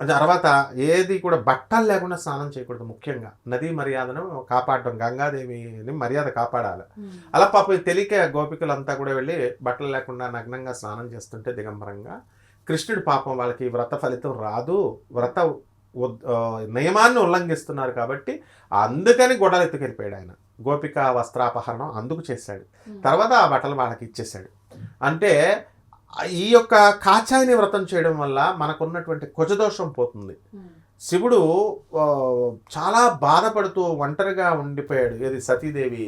తర్వాత ఏది కూడా బట్టలు లేకుండా స్నానం చేయకూడదు. ముఖ్యంగా నదీ మర్యాదను కాపాడడం, గంగాదేవిని మర్యాద కాపాడాలి. అలా పాపం తెలియక గోపికలంతా కూడా వెళ్ళి బట్టలు లేకుండా నగ్నంగా స్నానం చేస్తుంటే దిగంబరంగా, కృష్ణుడి పాపం వాళ్ళకి వ్రత ఫలితం రాదు, వ్రత నియమాన్ని ఉల్లంఘిస్తున్నారు కాబట్టి అందుకని గొడవలు ఎత్తుకెళ్ళిపోయాడు ఆయన. గోపిక వస్త్రాపహరణం అందుకు చేశాడు. తర్వాత ఆ బట్టలు వాళ్ళకి ఇచ్చేశాడు. అంటే ఈ యొక్క కాత్యాయని వ్రతం చేయడం వల్ల మనకున్నటువంటి కుజదోషం పోతుంది. శివుడు చాలా బాధపడుతూ ఒంటరిగా ఉండిపోయాడు, ఏది సతీదేవి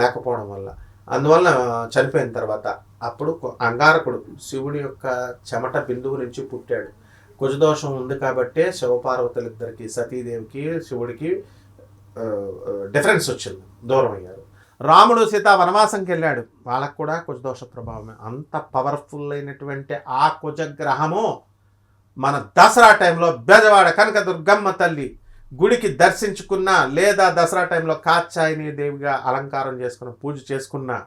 లేకపోవడం వల్ల. అందువల్ల చనిపోయిన తర్వాత అప్పుడు అంగారకుడు శివుడి యొక్క చెమట బిందువు నుంచి పుట్టాడు. కుజదోషం ఉంది కాబట్టే శివపార్వతులిద్దరికి, సతీదేవికి శివుడికి డిఫరెన్స్ వచ్చింది, దూరం అయ్యారు. రాముడు సీత వనవాసంకి వెళ్ళాడు, వాళ్ళకు కూడా కుజదోష ప్రభావమే. అంత పవర్ఫుల్ అయినటువంటి ఆ కుజగ్రహము మన దసరా టైంలో బెజవాడ కనక దుర్గమ్మ తల్లి గుడికి దర్శించుకున్నా, లేదా దసరా టైంలో కాత్యాయని దేవిగా అలంకారం చేసుకున్న, పూజ చేసుకున్న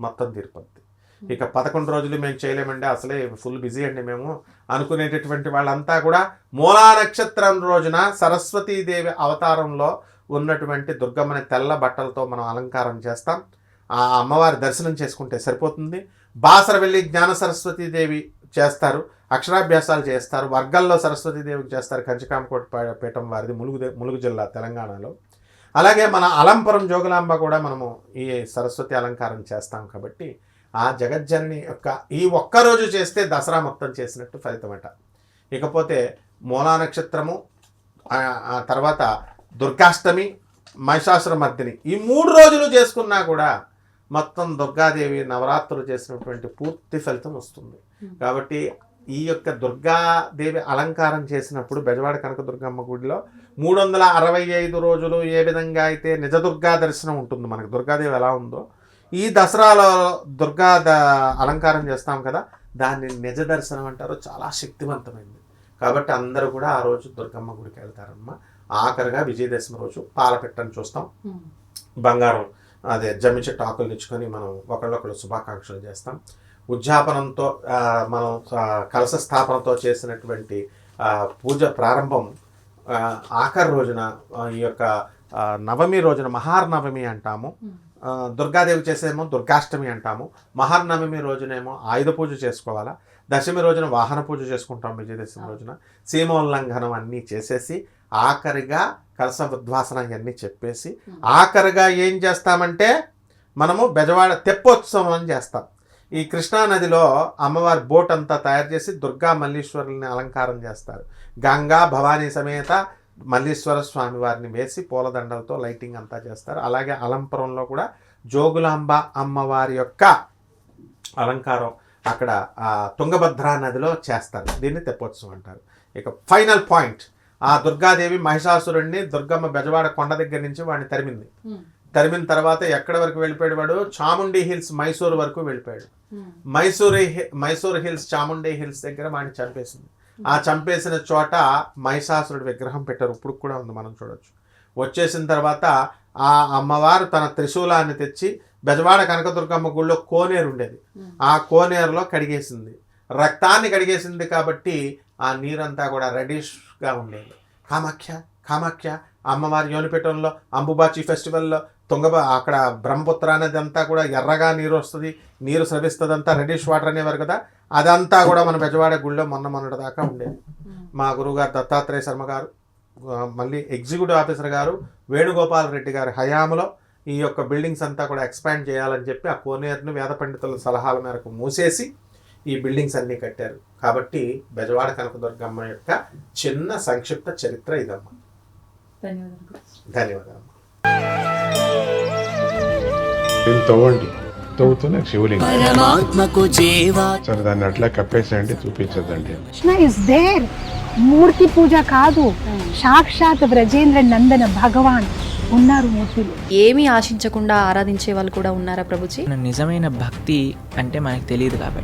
మొత్తం తీరిపోద్ది. ఇక 11 రోజులు మేము చేయలేమండి, అసలే ఫుల్ బిజీ అండి మేము అనుకునేటటువంటి వాళ్ళంతా కూడా మూలా నక్షత్రం రోజున సరస్వతీదేవి అవతారంలో ఉన్నటువంటి దుర్గమ్మని తెల్ల బట్టలతో మనం అలంకారం చేస్తాం. ఆ అమ్మవారి దర్శనం చేసుకుంటే సరిపోతుంది. బాసర వెళ్ళి జ్ఞాన సరస్వతీదేవి చేస్తారు, అక్షరాభ్యాసాలు చేస్తారు, వర్గాల్లో సరస్వతీదేవికి చేస్తారు. కంచికామకోట పీఠం వారిది ములుగు జిల్లా తెలంగాణలో. అలాగే మన అలంపురం జోగులాంబ కూడా మనము ఈ సరస్వతి అలంకారం చేస్తాం. కాబట్టి ఆ జగజ్జనని యొక్క ఈ ఒక్కరోజు చేస్తే దసరా మొత్తం చేసినట్టు ఫలితమట. ఇకపోతే మూలా నక్షత్రము, ఆ తర్వాత దుర్గాష్టమి, మహిషాసురమర్దిని, ఈ 3 రోజులు చేసుకున్నా కూడా మొత్తం దుర్గాదేవి నవరాత్రులు చేసినటువంటి పూర్తి ఫలితం వస్తుంది. కాబట్టి ఈ యొక్క దుర్గాదేవి అలంకారం చేసినప్పుడు బెజవాడ కనకదుర్గమ్మ గుడిలో 365 రోజులు ఏ విధంగా అయితే నిజ దుర్గా దర్శనం ఉంటుంది, మనకు దుర్గాదేవి ఎలా ఉందో ఈ దసరాలో అలంకారం చేస్తాం కదా, దాన్ని నిజ దర్శనం అంటారు. చాలా శక్తివంతమైంది. కాబట్టి అందరూ కూడా ఆ రోజు దుర్గమ్మ గుడికి వెళ్తారమ్మా. ఆఖరిగా విజయదశమి రోజు పాలపెట్టని చూస్తాం, బంగారం అదే జమ్మి చెట్టు ఆకులు తెచ్చుకొని మనం ఒకళ్ళొకళ్ళు శుభాకాంక్షలు చేస్తాం. ఉద్యాపనంతో మనం కలశ స్థాపనతో చేసినటువంటి పూజ ప్రారంభం ఆఖరి రోజున, ఈ యొక్క నవమి రోజున మహార్నవమి అంటాము. దుర్గాదేవి చేసేమో దుర్గాష్టమి అంటాము. మహార్నవమి రోజునేమో ఆయుధ పూజ చేసుకోవాలా. దశమి రోజున వాహన పూజ చేసుకుంటాం. విజయదశమి రోజున సీమోల్లంఘనం అన్నీ చేసేసి ఆఖరిగా కలశ ఉద్వాసన ఇవన్నీ చెప్పేసి ఆఖరిగా ఏం చేస్తామంటే మనము బెజవాడ తెప్పోత్సవం అని చేస్తాం. ఈ కృష్ణానదిలో అమ్మవారి బోట్ అంతా తయారు చేసి దుర్గా మల్లీశ్వరుల్ని అలంకారం చేస్తారు. గంగా భవానీ సమేత మల్లీశ్వర స్వామి వారిని వేసి పూలదండలతో లైటింగ్ అంతా చేస్తారు. అలాగే అలంపురంలో కూడా జోగులాంబ అమ్మవారి యొక్క అలంకారం అక్కడ తుంగభద్రా నదిలో చేస్తారు. దీన్ని తెప్పోత్సవం అంటారు. ఇక ఫైనల్ పాయింట్, ఆ దుర్గాదేవి మహిషాసురుణ్ణి దుర్గమ్మ బెజవాడ కొండ దగ్గర నుంచి వాడిని తరిమింది. తరిమిన తర్వాత ఎక్కడి వరకు వెళ్ళిపోయాడు వాడు? చాముండి హిల్స్ మైసూరు వరకు వెళ్ళిపోయాడు. మైసూర్ హిల్స్ చాముండి హిల్స్ దగ్గర వాడిని చంపేసింది. ఆ చంపేసిన చోట మహిషాసురుడి విగ్రహం పెట్టారు. ఇప్పుడు కూడా ఉంది, మనం చూడొచ్చు. వచ్చేసిన తర్వాత ఆ అమ్మవారు తన త్రిశూలాన్ని తెచ్చి బెజవాడ కనకదుర్గమ్మ గుళ్ళో కోనేరు ఉండేది, ఆ కోనేరులో కడిగేసింది. రక్తాన్ని కడిగేసింది కాబట్టి ఆ నీరంతా కూడా రెడిష్గా ఉండేది. కామాఖ్య అమ్మవారి యోనిపీఠంలో అంబుబాచి ఫెస్టివల్లో అక్కడ బ్రహ్మపుత్ర అనేది అంతా కూడా ఎర్రగా నీరు వస్తుంది, నీరు స్రవిస్తుంది, అంతా రెడిష్ వాటర్ అనేవారు కదా. అదంతా కూడా మన బెజవాడ గుళ్ళో మొన్నటి దాకా ఉండేది. మా గురువుగారు దత్తాత్రేయ శర్మ గారు, మళ్ళీ ఎగ్జిక్యూటివ్ ఆఫీసర్ గారు వేణుగోపాల్ రెడ్డి గారి హయాంలో ఈ యొక్క బిల్డింగ్స్ అంతా కూడా ఎక్స్పాండ్ చేయాలని చెప్పి ఆ కోనేరును వేద పండితుల సలహాల మేరకు మూసేసి ఈ బిల్డింగ్స్ అన్నీ కట్టారు. కాబట్టి బెజవాడ కనకదుర్గమ్మ యొక్క చిన్న సంక్షిప్త చరిత్ర ఇదమ్మా. ధన్యవాదాలు. తవ్వండి, తవ్వుతూనే శివలింగం సరే దాన్ని అట్లా కప్పేసేయండి, చూపించదండి. Is there. మూర్తి పూజ కాదు, సాక్షాత్ బ్రజేంద్ర నందన భగవాన్ ఉన్నారు మూర్తిలో. ఏమీ ఆశించకుండా ఆరాధించే వాళ్ళు కూడా ఉన్నారా ప్రభుజీ? నిజమైన భక్తి అంటే మనకు తెలియదు కాబట్టి